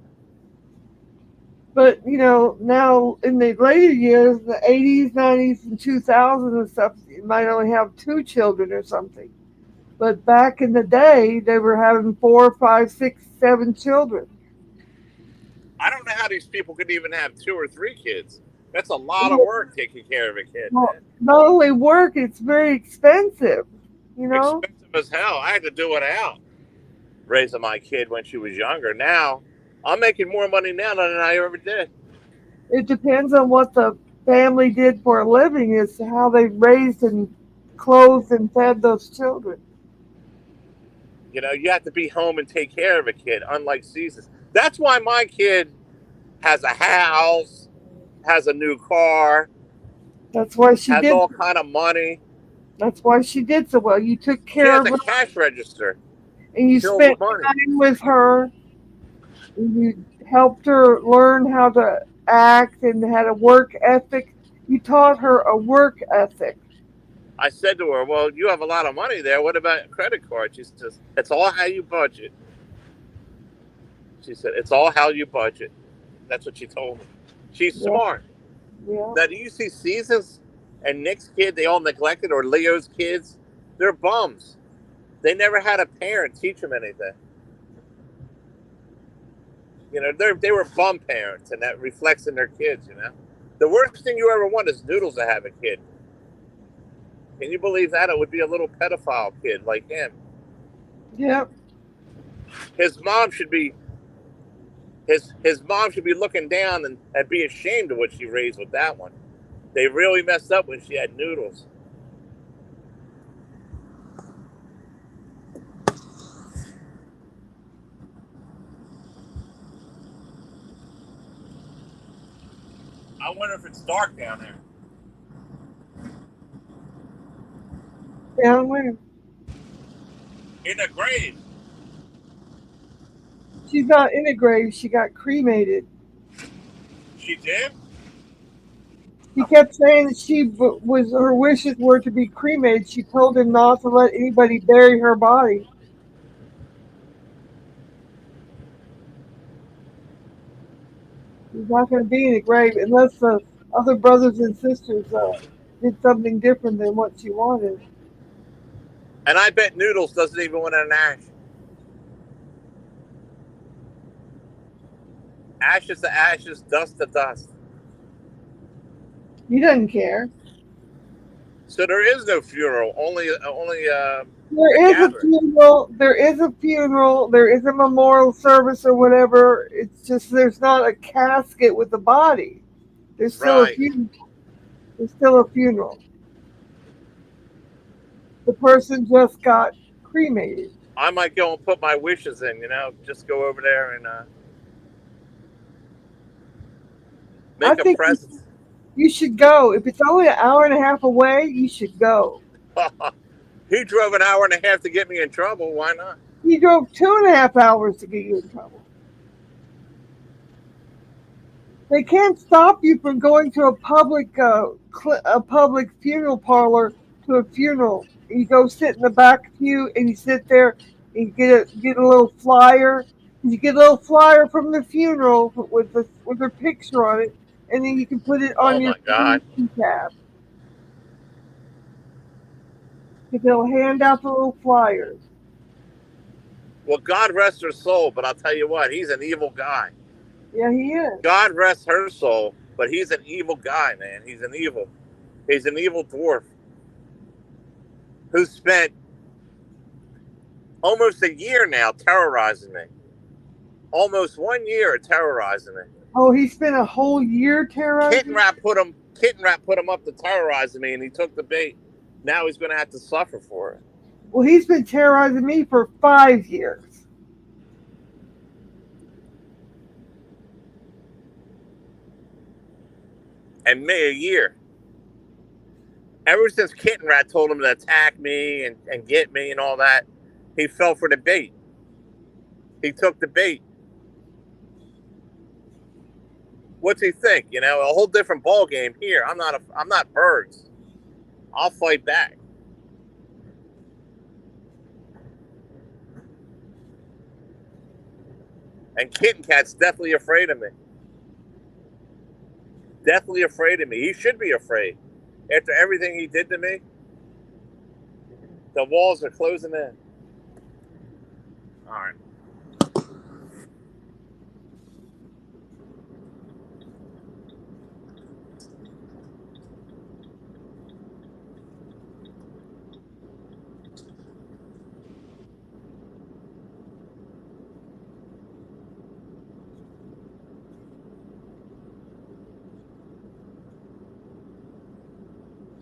But, now in the later years, the 80s, 90s, and 2000s and stuff, you might only have 2 children or something. But back in the day, they were having 4, 5, 6, 7 children. I don't know how these people could even have 2 or 3 kids. That's a lot of work taking care of a kid. Well, not only work, it's very expensive. Expensive as hell. I had to do it out raising my kid when she was younger. Now, I'm making more money now than I ever did. It depends on what the family did for a living as to how they raised and clothed and fed those children. You have to be home and take care of a kid, unlike Caesar's. That's why my kid has a house, has a new car. That's why she has did all kind of money. That's why she did so well. You took care of her. She has a cash register. And you spent time with her. And you helped her learn how to act and had a work ethic. You taught her a work ethic. I said to her, well, you have a lot of money there. What about credit cards? She says, it's all how you budget. She said, it's all how you budget. That's what she told me. She's smart. Yeah. Now, do you see Caesar's and Nick's kid, they all neglected, or Leo's kids? They're bums. They never had a parent teach them anything. They were bum parents, and that reflects in their kids, The worst thing you ever want is Noodles to have a kid. Can you believe that? It would be a little pedophile kid like him. Yep. His mom should be looking down and be ashamed of what she raised with that one. They really messed up when she had Noodles. I wonder if it's dark down there. Down where? In a grave. She's not in a grave. She got cremated. She did? He kept saying that her wishes were to be cremated. She told him not to let anybody bury her body. She's not going to be in a grave unless the other brothers and sisters did something different than what she wanted. And I bet Noodles doesn't even want an ash. Ashes to ashes, dust to dust. He doesn't care. So there is no funeral, only a There is a gathering. funeral. There is a funeral. There is a memorial service or whatever. It's just there's not a casket with the body. There's still a Right. funeral. There's still a funeral. The person just got cremated. I might go and put my wishes in, just go over there and I make a think present. you should go. If it's only an hour and a half away, you should go. He drove an hour and a half to get me in trouble. Why not? He drove 2.5 hours to get you in trouble. They can't stop you from going to a public funeral parlor to a funeral. You go sit in the back pew and you sit there and get a little flyer. You get a little flyer from the funeral with a picture on it, and then you can put it Oh on your my God. tab. They'll hand out the little flyers. Well, God rest her soul, but I'll tell you what, he's an evil guy. Yeah, he is. God rest her soul, but he's an evil guy, man. He's an evil dwarf who spent almost a year now terrorizing me. Almost 1 year terrorizing me. Oh, he spent a whole year terrorizing. Kitten Rat put him up to terrorizing me, and he took the bait. Now he's going to have to suffer for it. Well, he's been terrorizing me for 5 years. And me a year. Ever since Kitten Rat told him to attack me and get me and all that, he fell for the bait. He took the bait. What's he think? A whole different ball game here. I'm not birds. I'll fight back. And Kitten Cat's definitely afraid of me. Definitely afraid of me. He should be afraid. After everything he did to me, the walls are closing in. All right.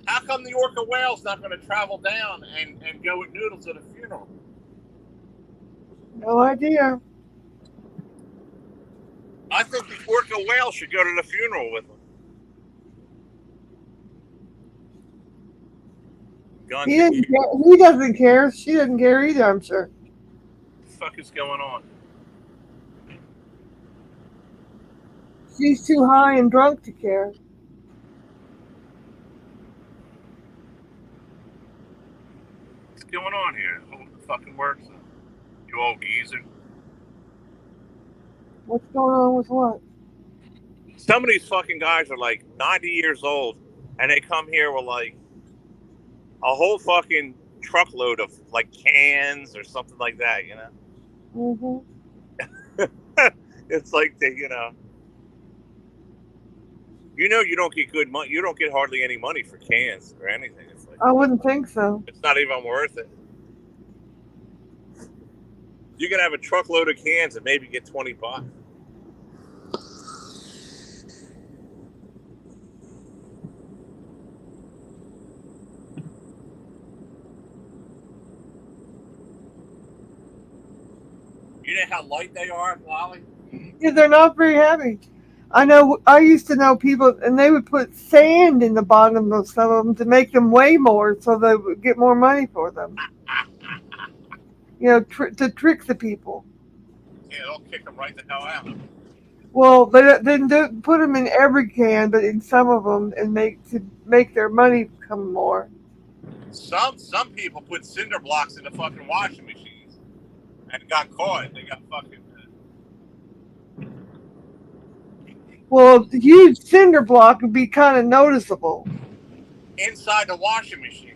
How come the orca whale's not going to travel down and go with Noodles at a funeral? No idea. I think the orca whale should go to the funeral with him. He doesn't care. She doesn't care either, I'm sure. What the fuck is going on? She's too high and drunk to care. What's going on here? Hope it fucking works. You old geezer. What's going on with what? Some of these fucking guys are like 90 years old and they come here with like a whole fucking truckload of like cans or something like that, It's like they, you don't get good money. You don't get hardly any money for cans or anything. It's like, I wouldn't think so. it's not even worth it. You can have a truckload of cans and maybe get $20. You know how light they are, Lolly? Yeah, they're not very heavy. I used to know people, and they would put sand in the bottom of some of them to make them weigh more so they would get more money for them. To trick the people. Yeah, they'll kick them right the hell out. Well, they didn't put them in every can, but in some of them, and make their money come more. Some people put cinder blocks in the fucking washing machines and got caught. They got fucking. Well, a huge cinder block would be kind of noticeable. Inside the washing machine.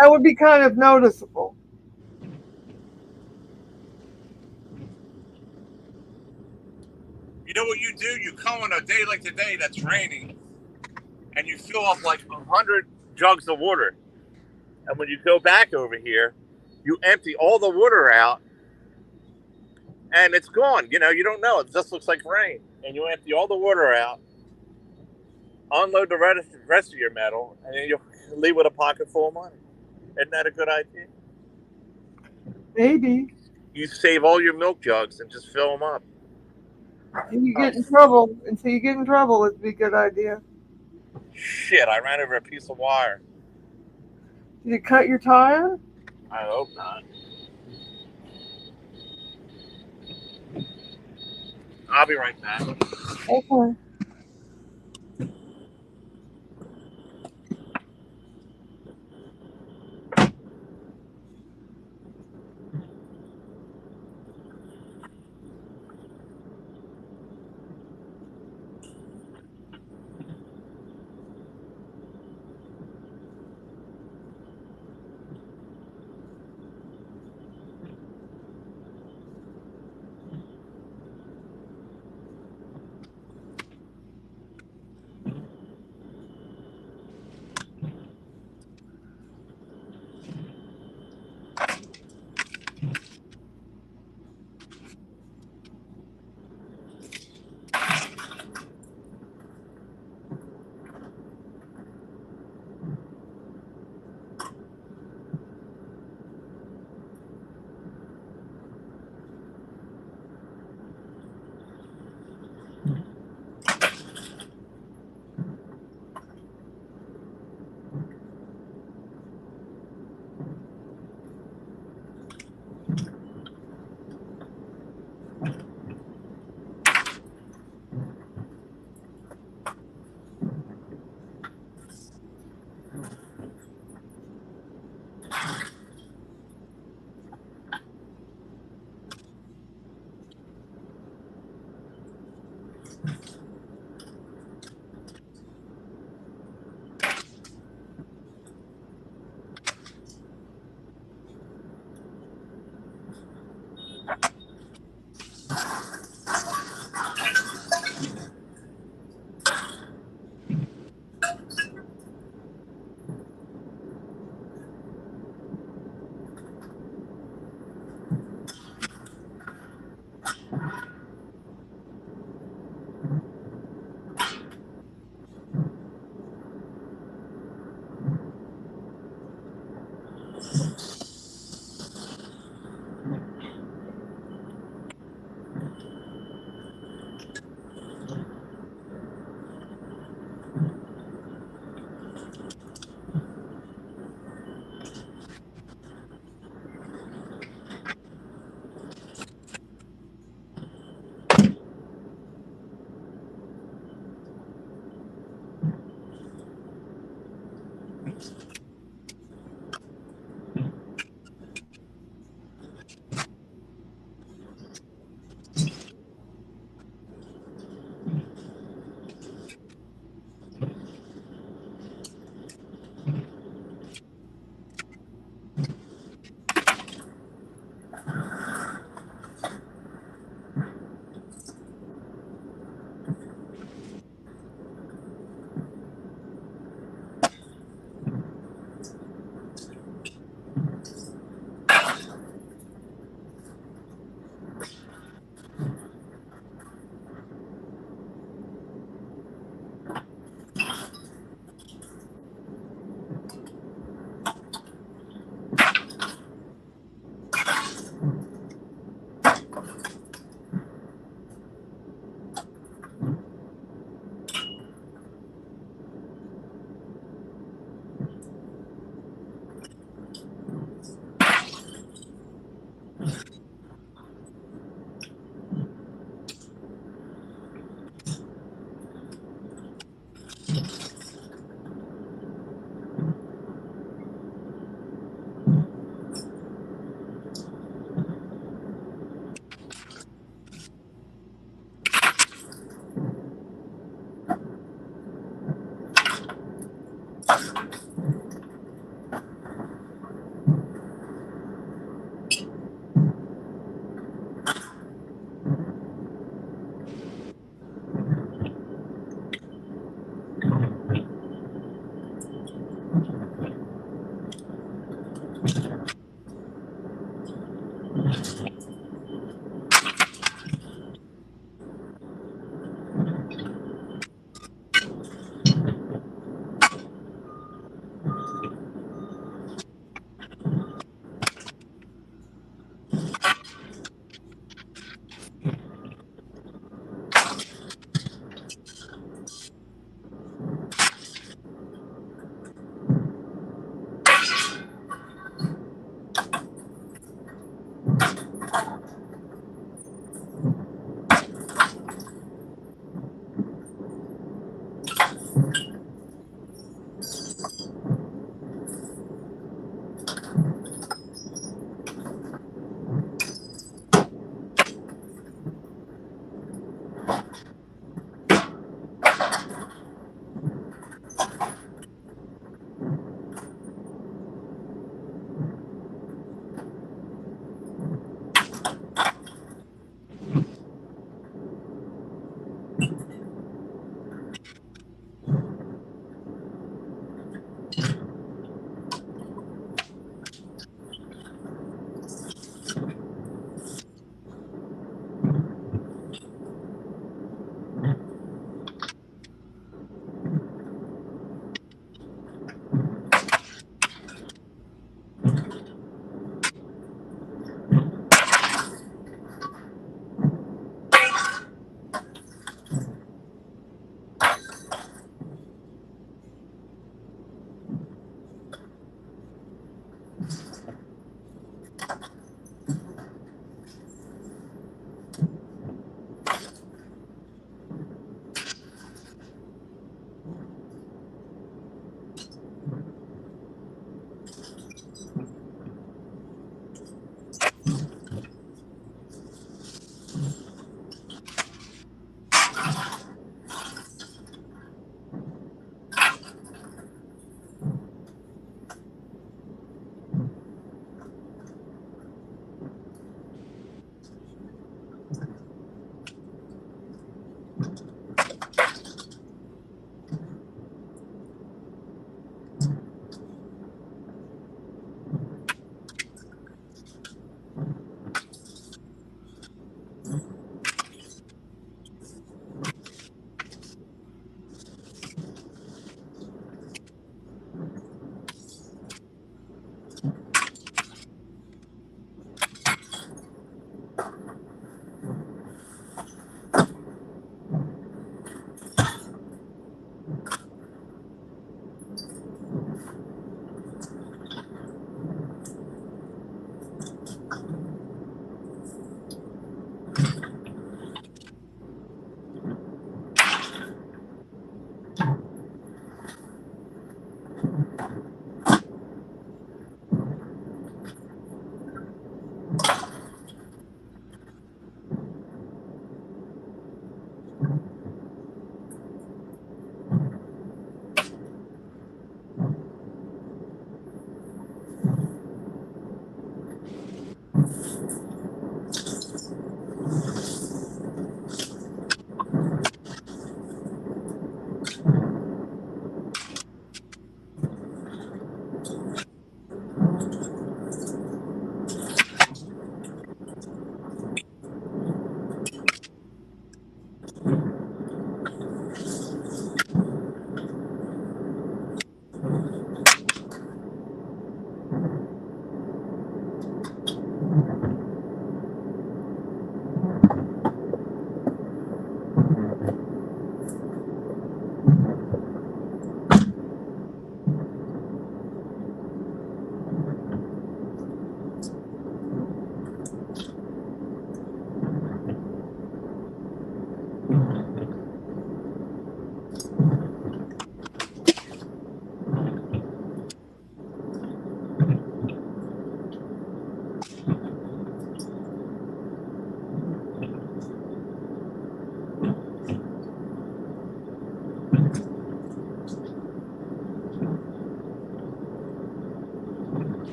That would be kind of noticeable. know what you do? You come on a day like today that's raining, and you fill up like 100 jugs of water. And when you go back over here, you empty all the water out, and it's gone. You know, you don't know. It just looks like rain. And you empty all the water out, unload the rest of your metal, and then you'll leave with a pocket full of money. Isn't that a good idea? Maybe. You save all your milk jugs and just fill them up. And you get in trouble. Until you get in trouble, it'd be a good idea. Shit, I ran over a piece of wire. Did it cut your tire? I hope not. I'll be right back. Okay.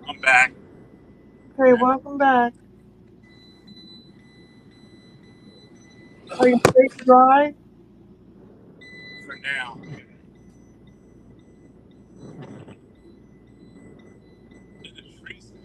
I'm back Hey, welcome back. Are you ready to drive? for now. It's freezing.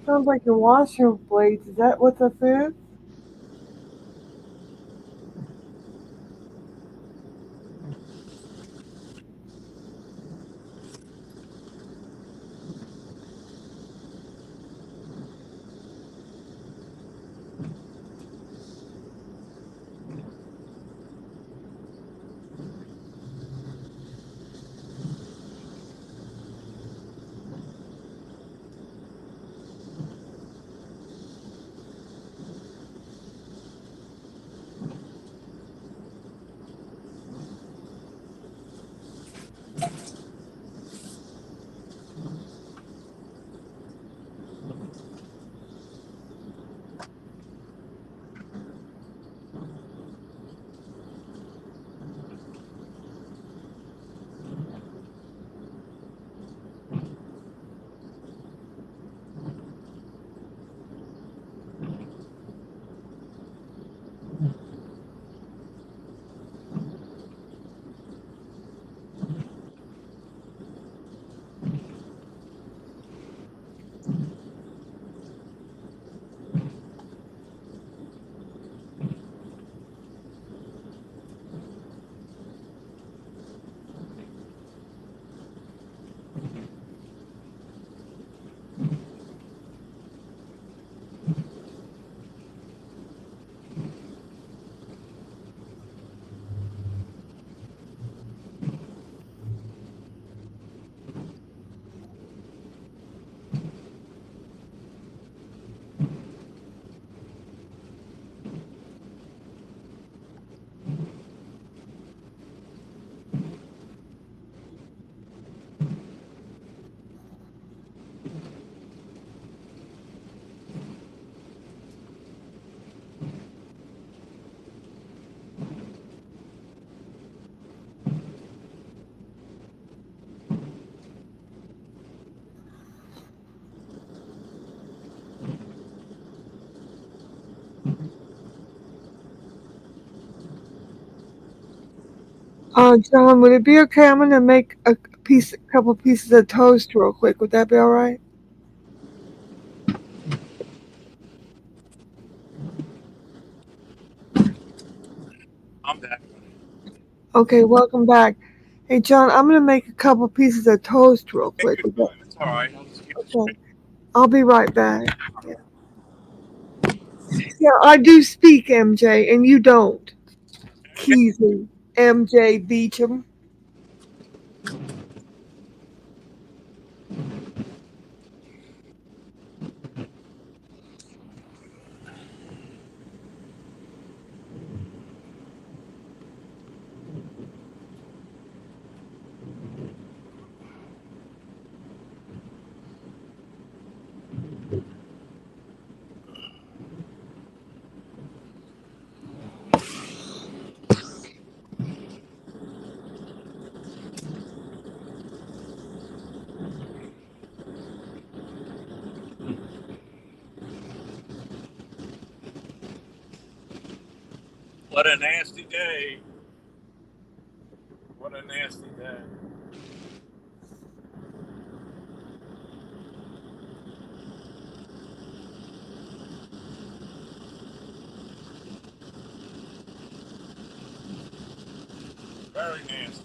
Sounds like your washroom blades. Is that what this is? John, would it be okay? I'm gonna make a couple pieces of toast real quick. Would that be all right? I'm back. Okay, welcome back. Hey, John, I'm gonna make a couple pieces of toast real Take quick. your time. It's all right. I'll just keep it Okay, straight. I'll be right back. Yeah. Yeah, I do speak, MJ, and you don't. Keezy, MJ Beecham. What a nasty day. What a nasty day. Very nasty.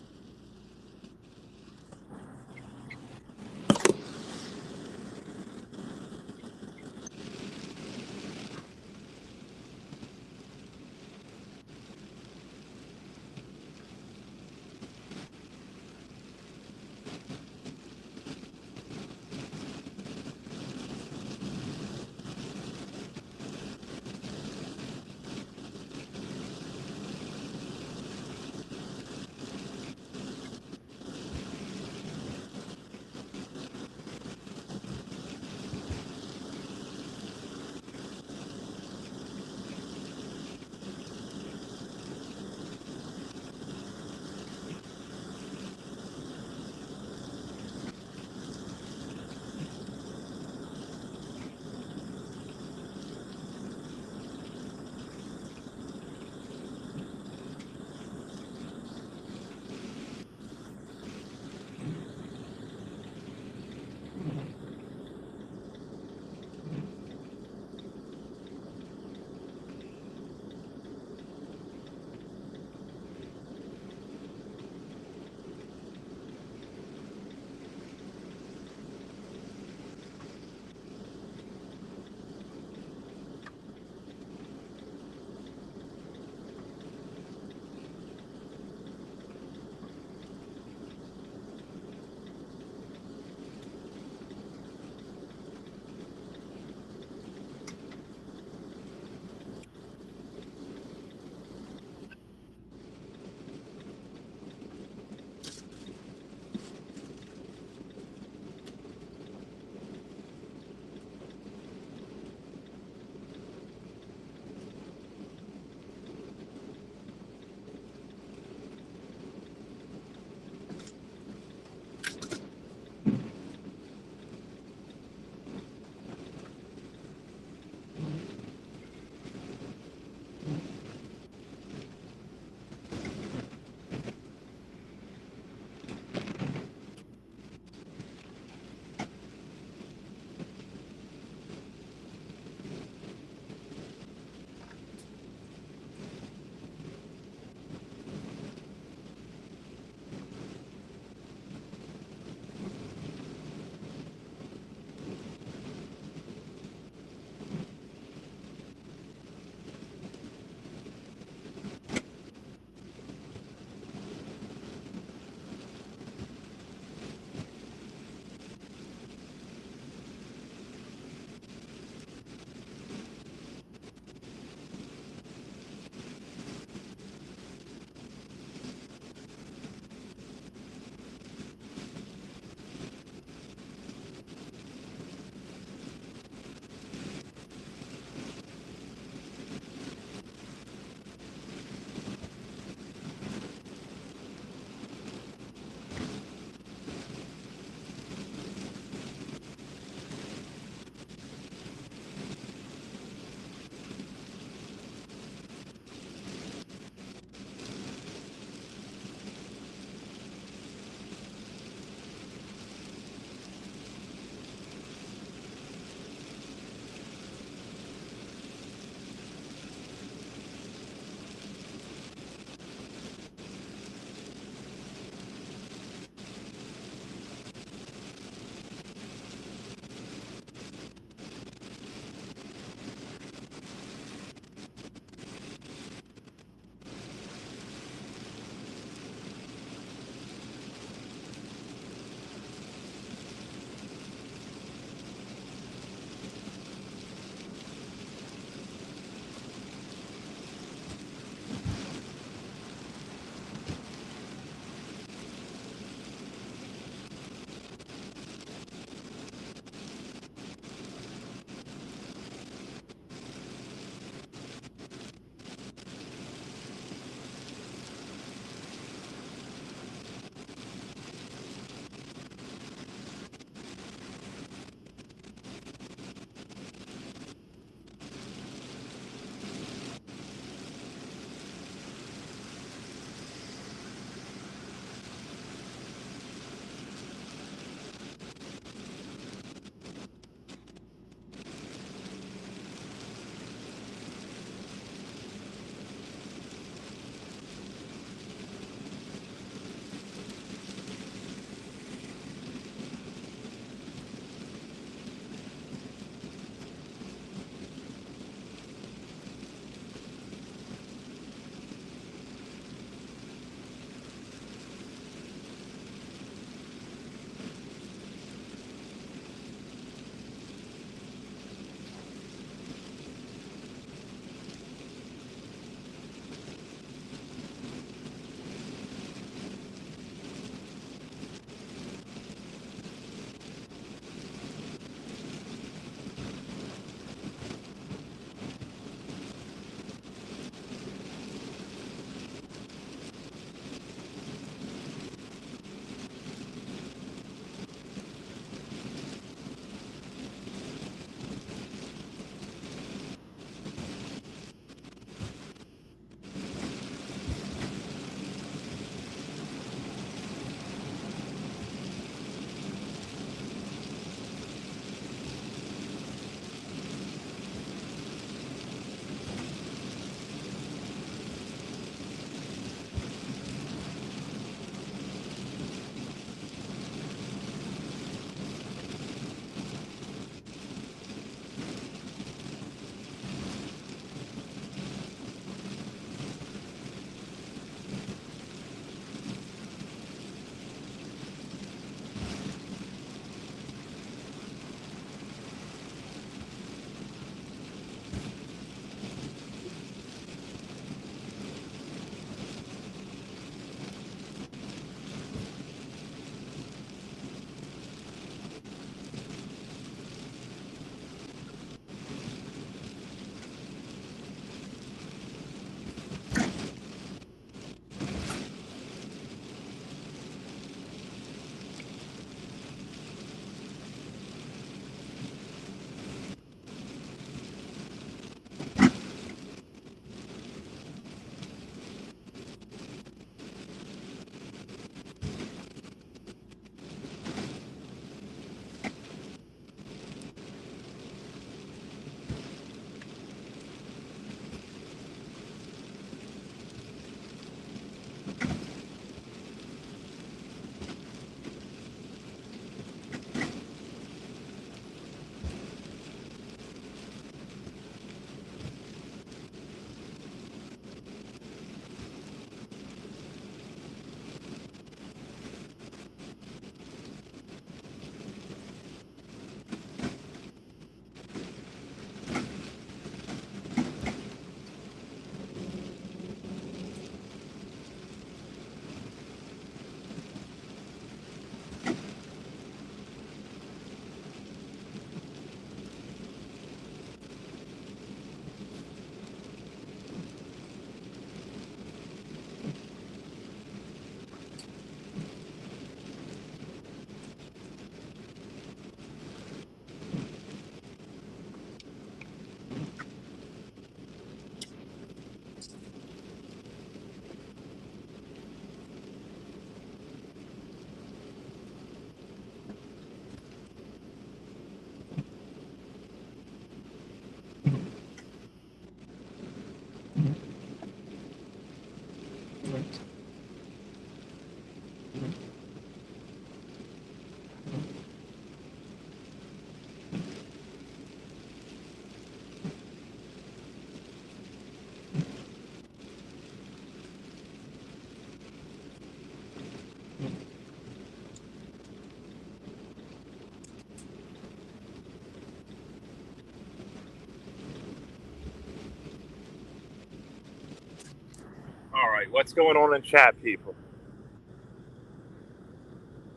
right, what's going on in chat, people?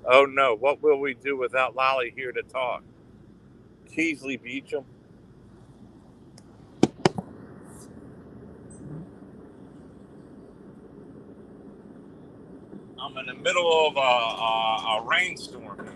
Oh no, what will we do without Lolly here to talk? Keesley Beecham. I'm in the middle of a rainstorm.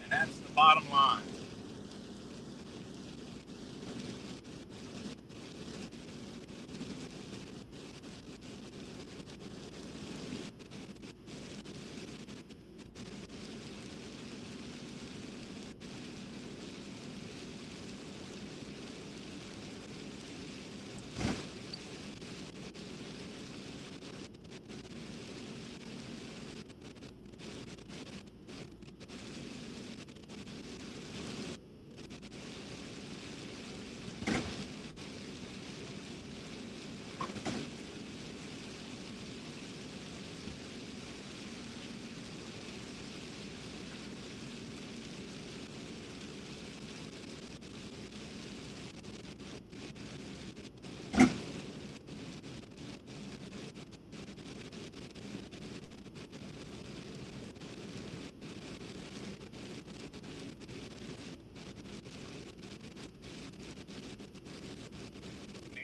And that's the bottom line.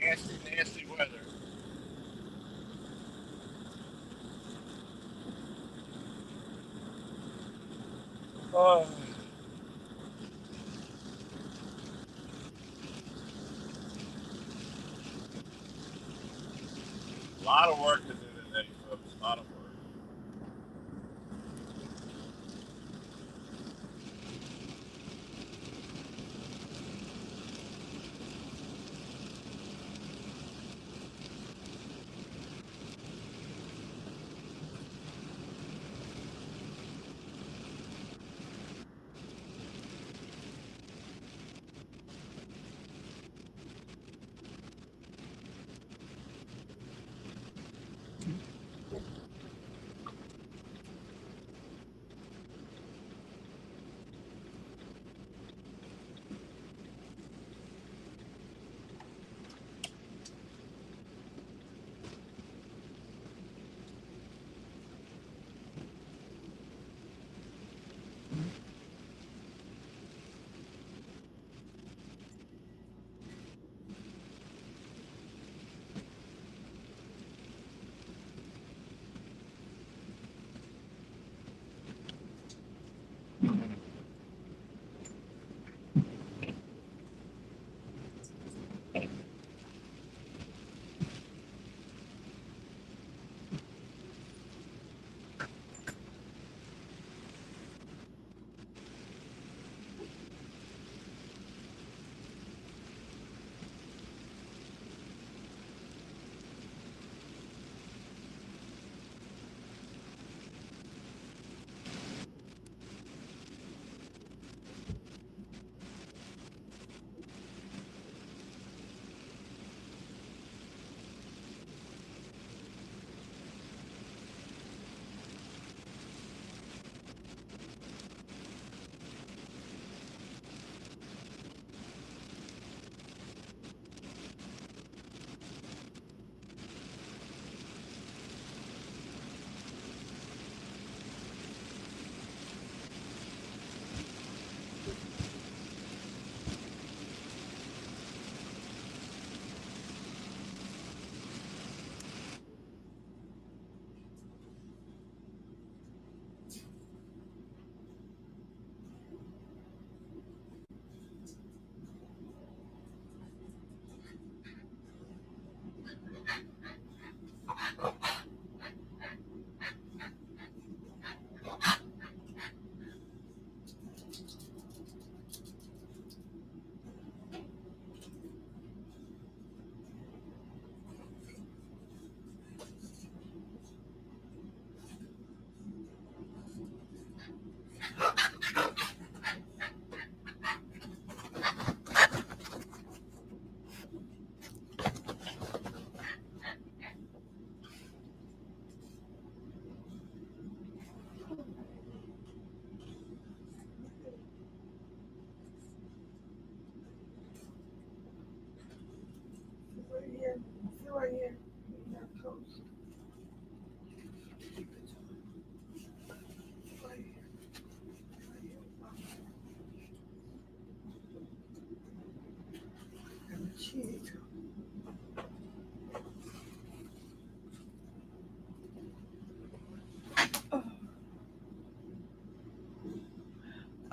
Nasty, nasty weather. Oh. A lot of work to do today, folks. A lot of work.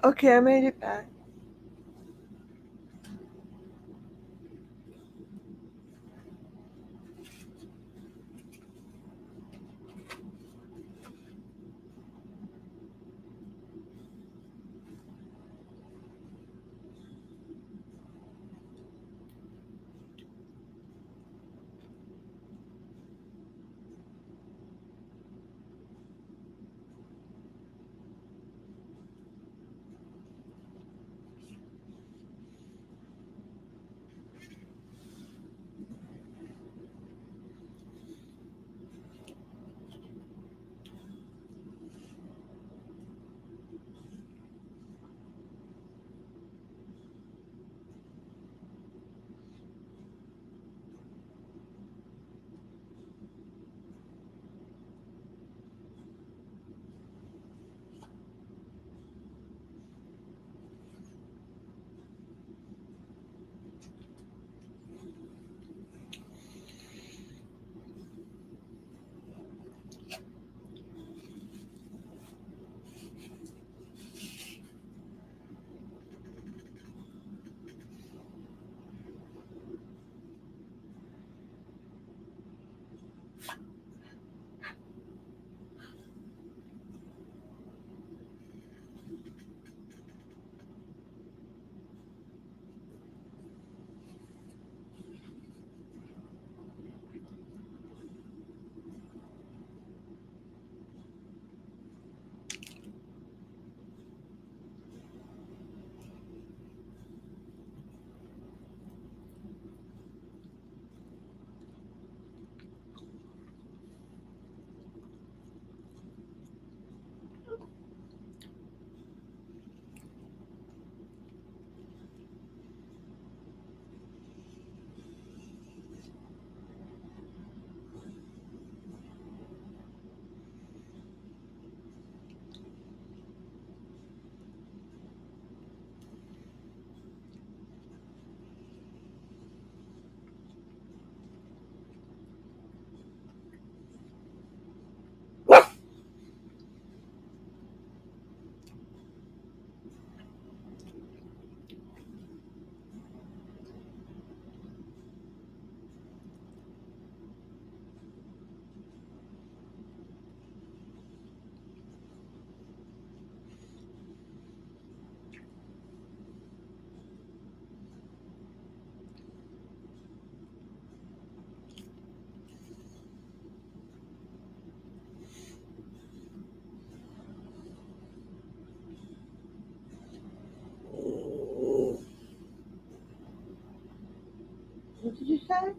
Okay, I made it back. What did you say?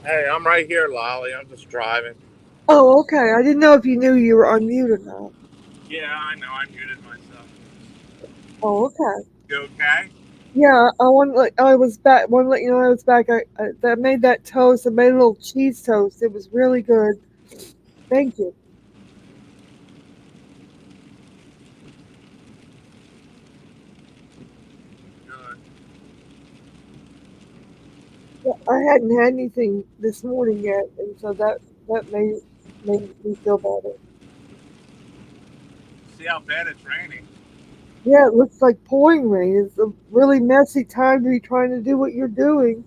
Hey, I'm right here, Lolly. I'm just driving. Oh, okay. I didn't know if you knew you were on mute or not. Yeah, I know. I muted myself. Oh, okay. You okay? Yeah, I want to let I was back. Want to let you know I was back. I made that toast. I made a little cheese toast. It was really good. Thank you. Good. Yeah, I hadn't had anything this morning yet, and so that made me feel better. See how bad it's raining? Yeah, it looks like pouring rain. It's a really messy time to be trying to do what you're doing.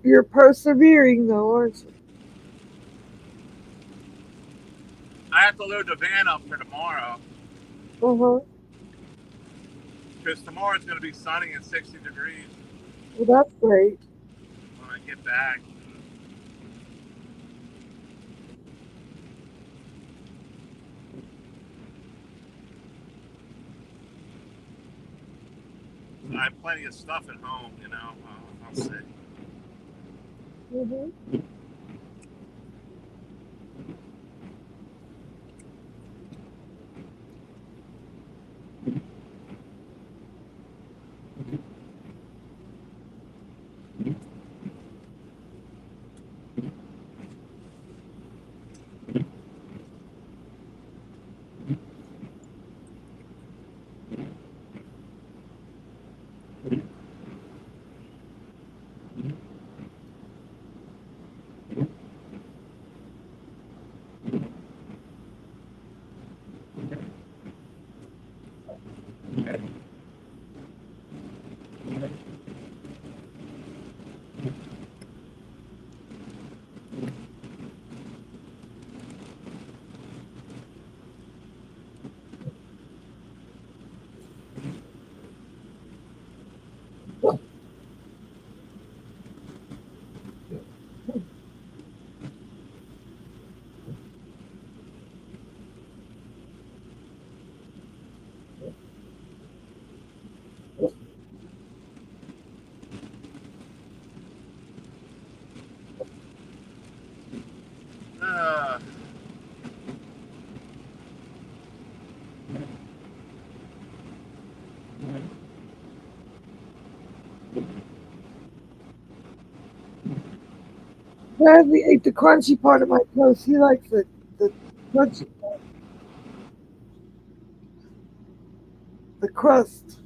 You're persevering, though, aren't you? I have to load the van up for tomorrow Uh huh. because tomorrow it's going to be sunny and 60 degrees Well, that's great. when I get back. I have plenty of stuff at home, you know. I'll see. Hmm. Uh, Bradley ate the crunchy part of my toast. He likes the crunchy, the crust.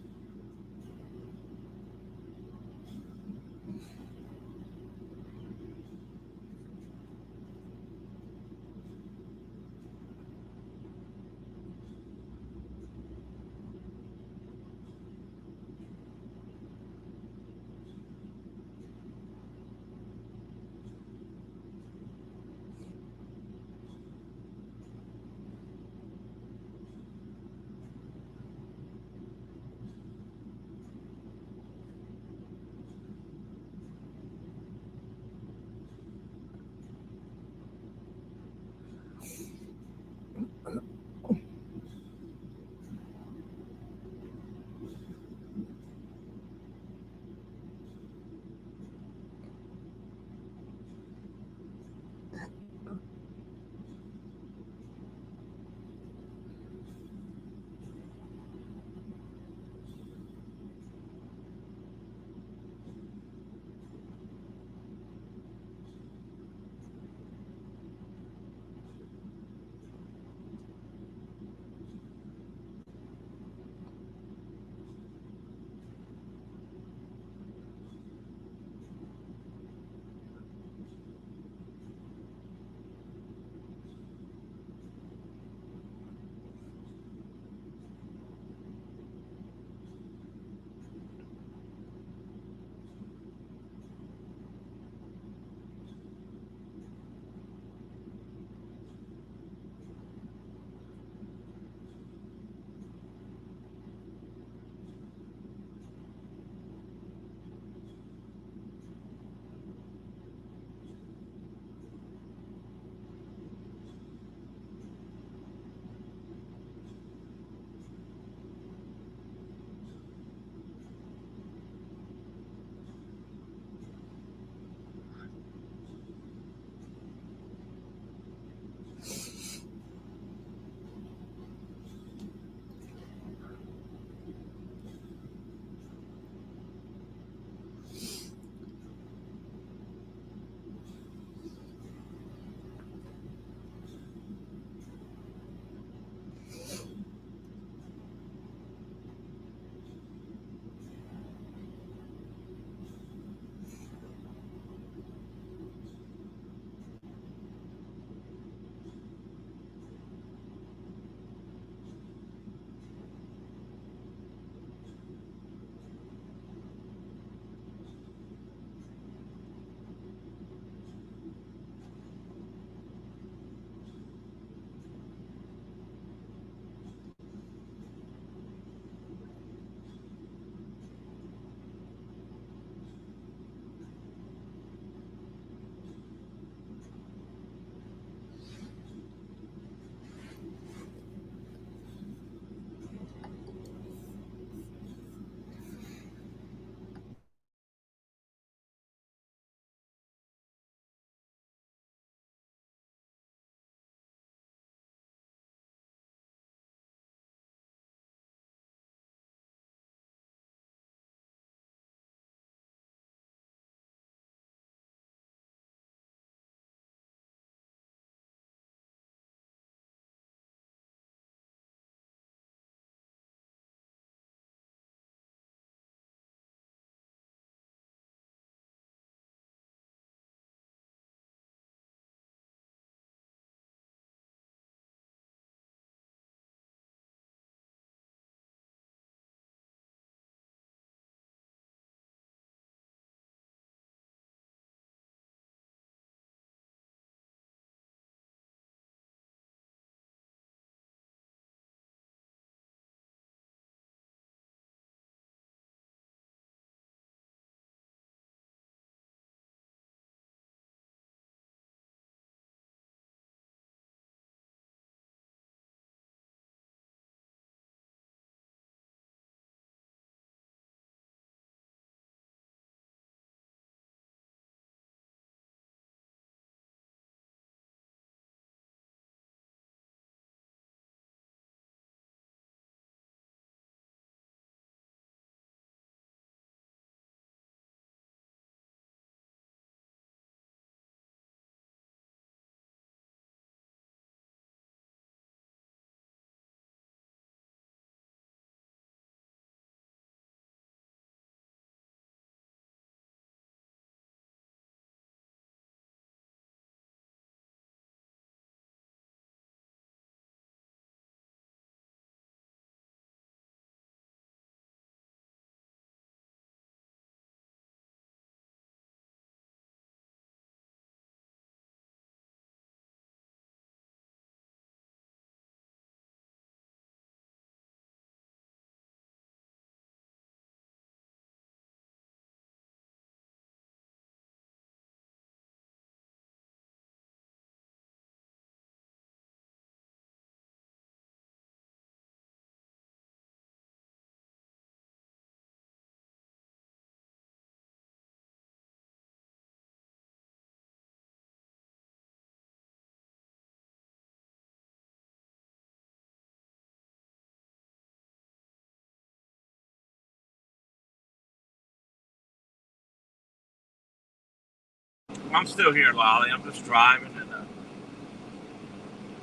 I'm still here, Lolly. I'm just driving and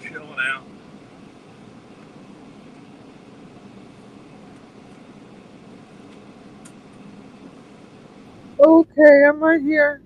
chilling out. Okay, I'm right here.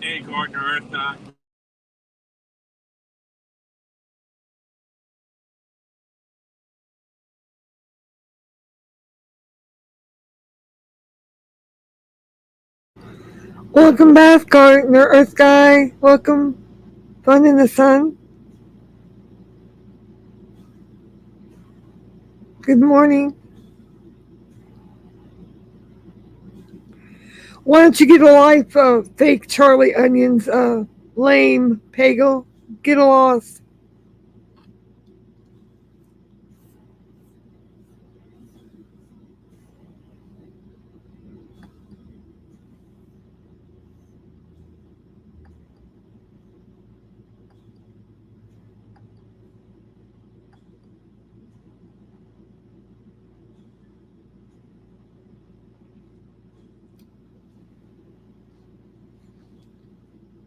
Hey, Gardner Earth guy. Welcome back, Gardner Earth Guy. Welcome, Fun in the Sun. Good morning. Why don't you get a life, fake Charlie Onions, lame Pagel? Get a loss.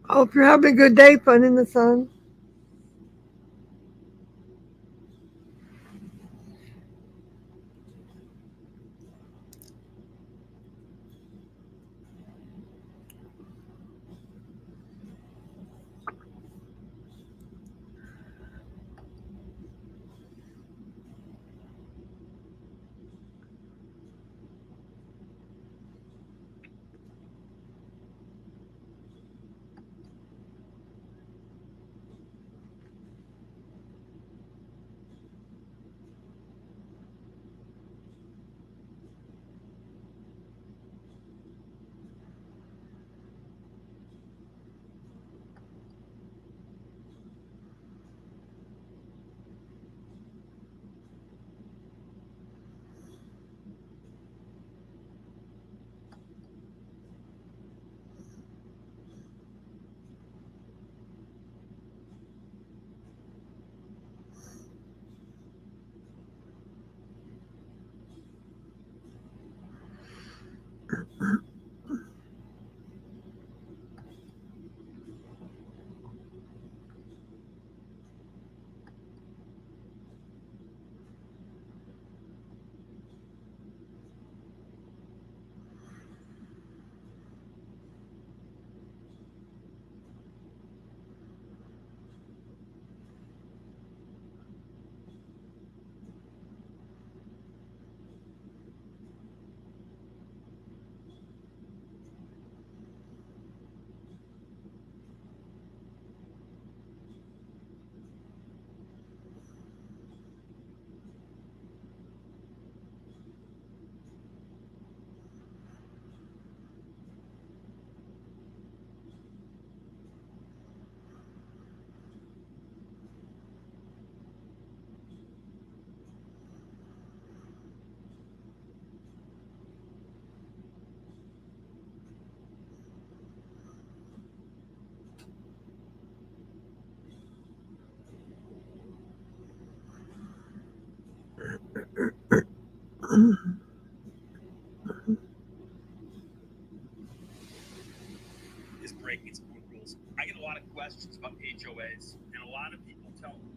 Hope you're having a good day, Fun in the Sun. Is breaking its own rules. I get a lot of questions about HOAs, and a lot of people tell me.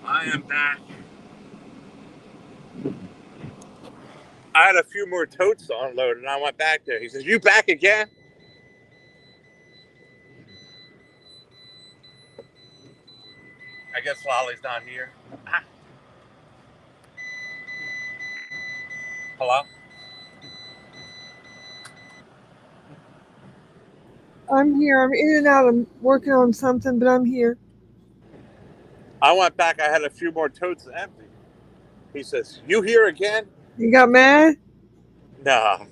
I am back. I had a few more totes to unload, and I went back there. He says, "You back again?" I guess Lolly's not here. Hello? I'm here. I'm in and out. I'm working on something, but I'm here. I went back. I had a few more totes empty. He says, "You here again?" You got mad? No.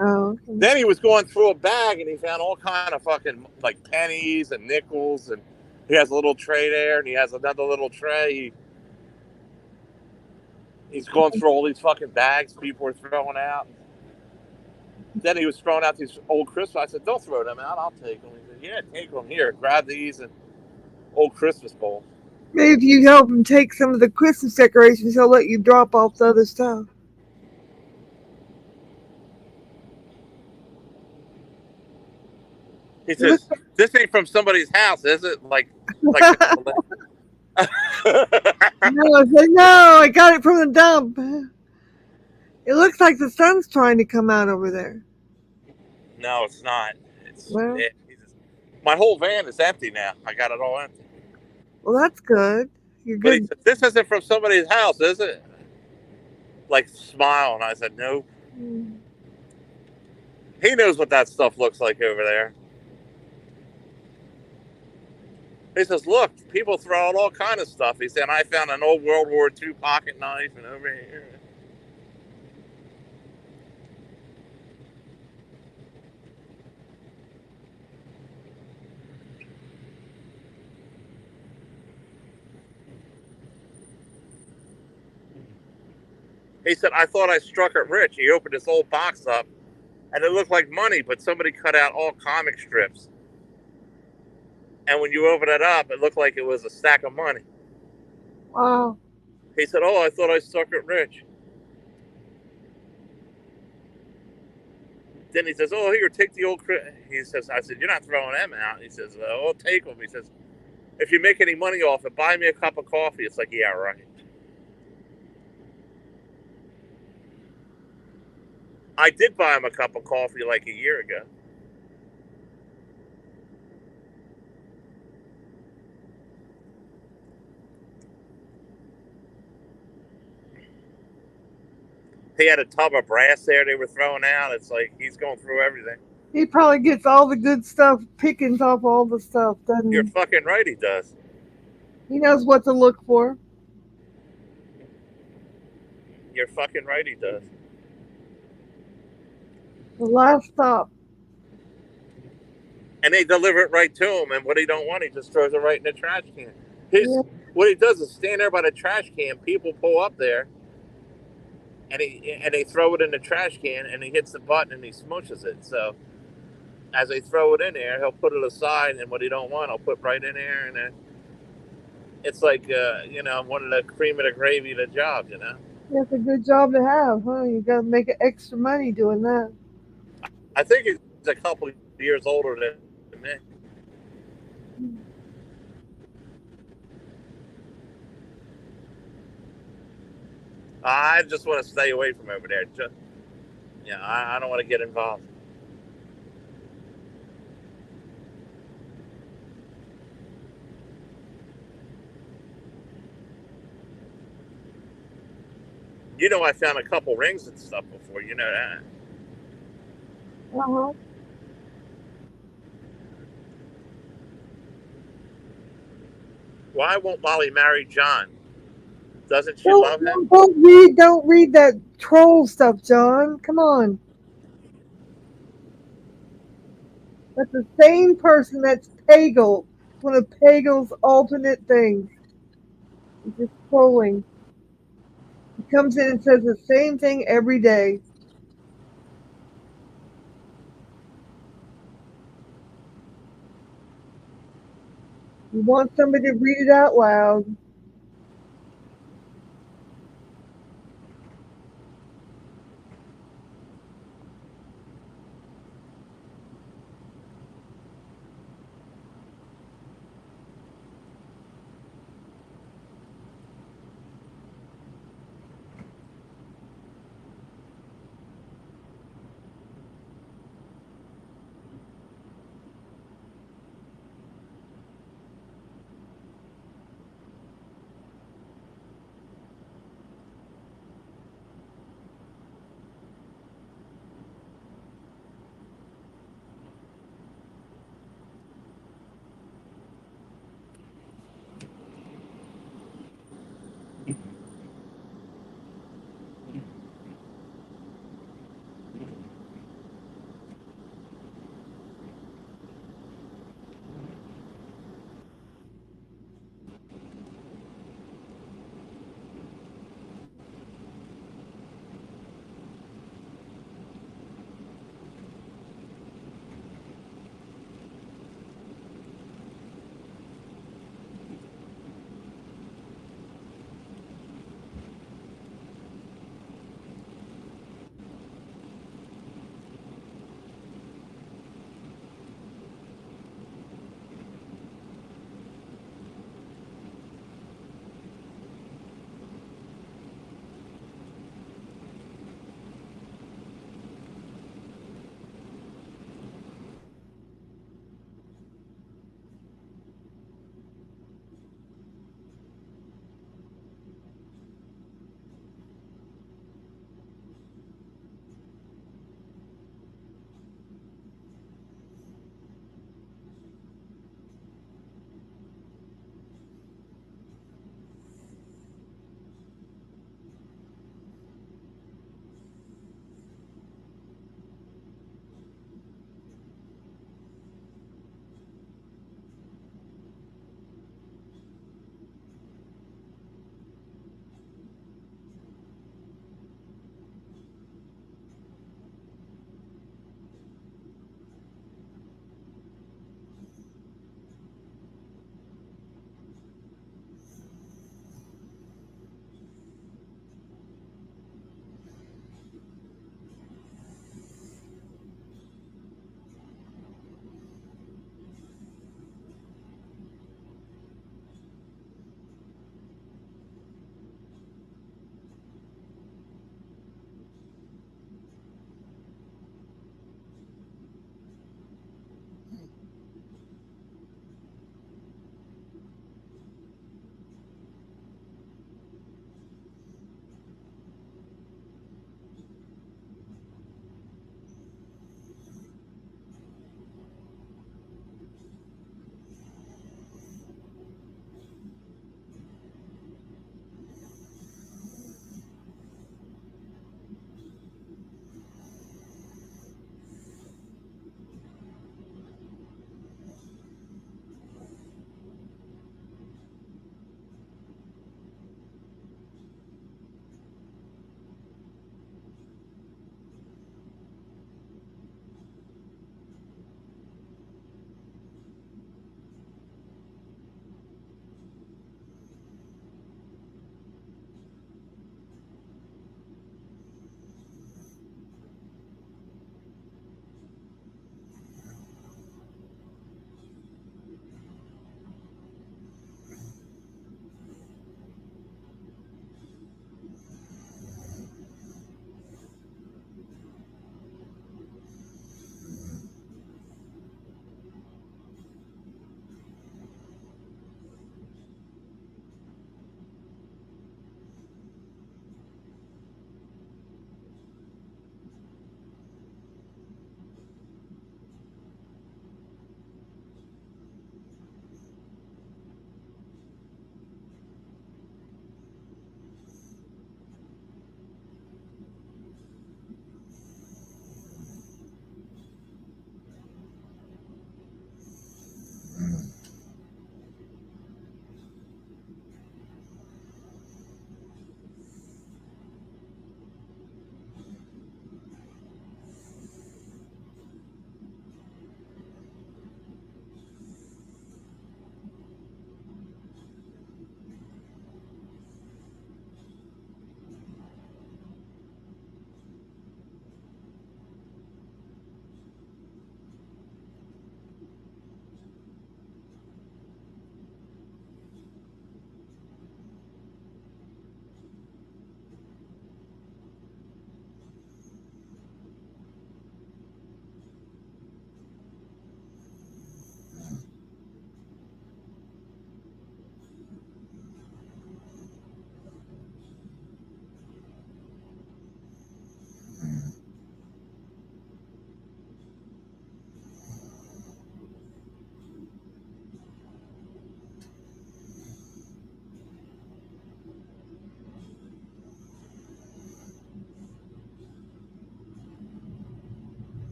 Oh, okay. Then he was going through a bag, and he found all kind of fucking like pennies and nickels, and he has a little tray there, and he has another little tray. He's going through all these fucking bags people are throwing out. Then he was throwing out these old Christmas. I said, "Don't throw them out. I'll take them." He said, "Yeah, take them. Here, grab these and old Christmas bowl." Maybe if you help him take some of the Christmas decorations, he'll let you drop off the other stuff. He It looks says, "This ain't from somebody's house, is it?" Like the. No, I said, no, I got it from the dump. It looks like the sun's trying to come out over there. No, it's not. It's Well, it, he says, my whole van is empty now. I got it all empty. well, that's good. You're But he good. said, "This isn't from somebody's house, is it?" Like smile, and I said, "No." He knows what that stuff looks like over there. He says, "Look, people throw out all kind of stuff." He said, "I found an old World War II pocket knife, and over here." He said, "I thought I struck it rich." He opened this old box up, and it looked like money, but somebody cut out all comic strips. And when you open it up, it looked like it was a stack of money. Wow. He said, "Oh, I thought I struck it rich." Then he says, "Oh, here, take the old." He says, "I said, you're not throwing them out." He says, "Oh, take them." He says, "If you make any money off it, buy me a cup of coffee." It's like, yeah, right. I did buy him a cup of coffee like a year ago. He had a tub of brass there they were throwing out. It's like he's going through everything. He probably gets all the good stuff, pickings off all the stuff, doesn't You're he? fucking right, he does. He knows what to look for. You're fucking right, he does. The last stop. And they deliver it right to him, and what he don't want, he just throws it right in the trash can. Yeah. What he does is stand there by the trash can, people pull up there, and they throw it in the trash can, and he hits the button and he smushes it. So as they throw it in there, he'll put it aside, and what he don't want, he'll put right in there, and then it's like one of the cream of the gravy of the job, That's a good job to have, huh? You got to make extra money doing that. I think he's a couple of years older than me. I just want to stay away from over there. I don't want to get involved. I found a couple rings and stuff before. You know that. Uh-huh. Why won't Molly marry John? Doesn't she love him? Don't read that troll stuff, John. Come on. That's the same person that's Pagel. One of Pagel's alternate things. He's just trolling. He comes in and says the same thing every day. You want somebody to read it out loud.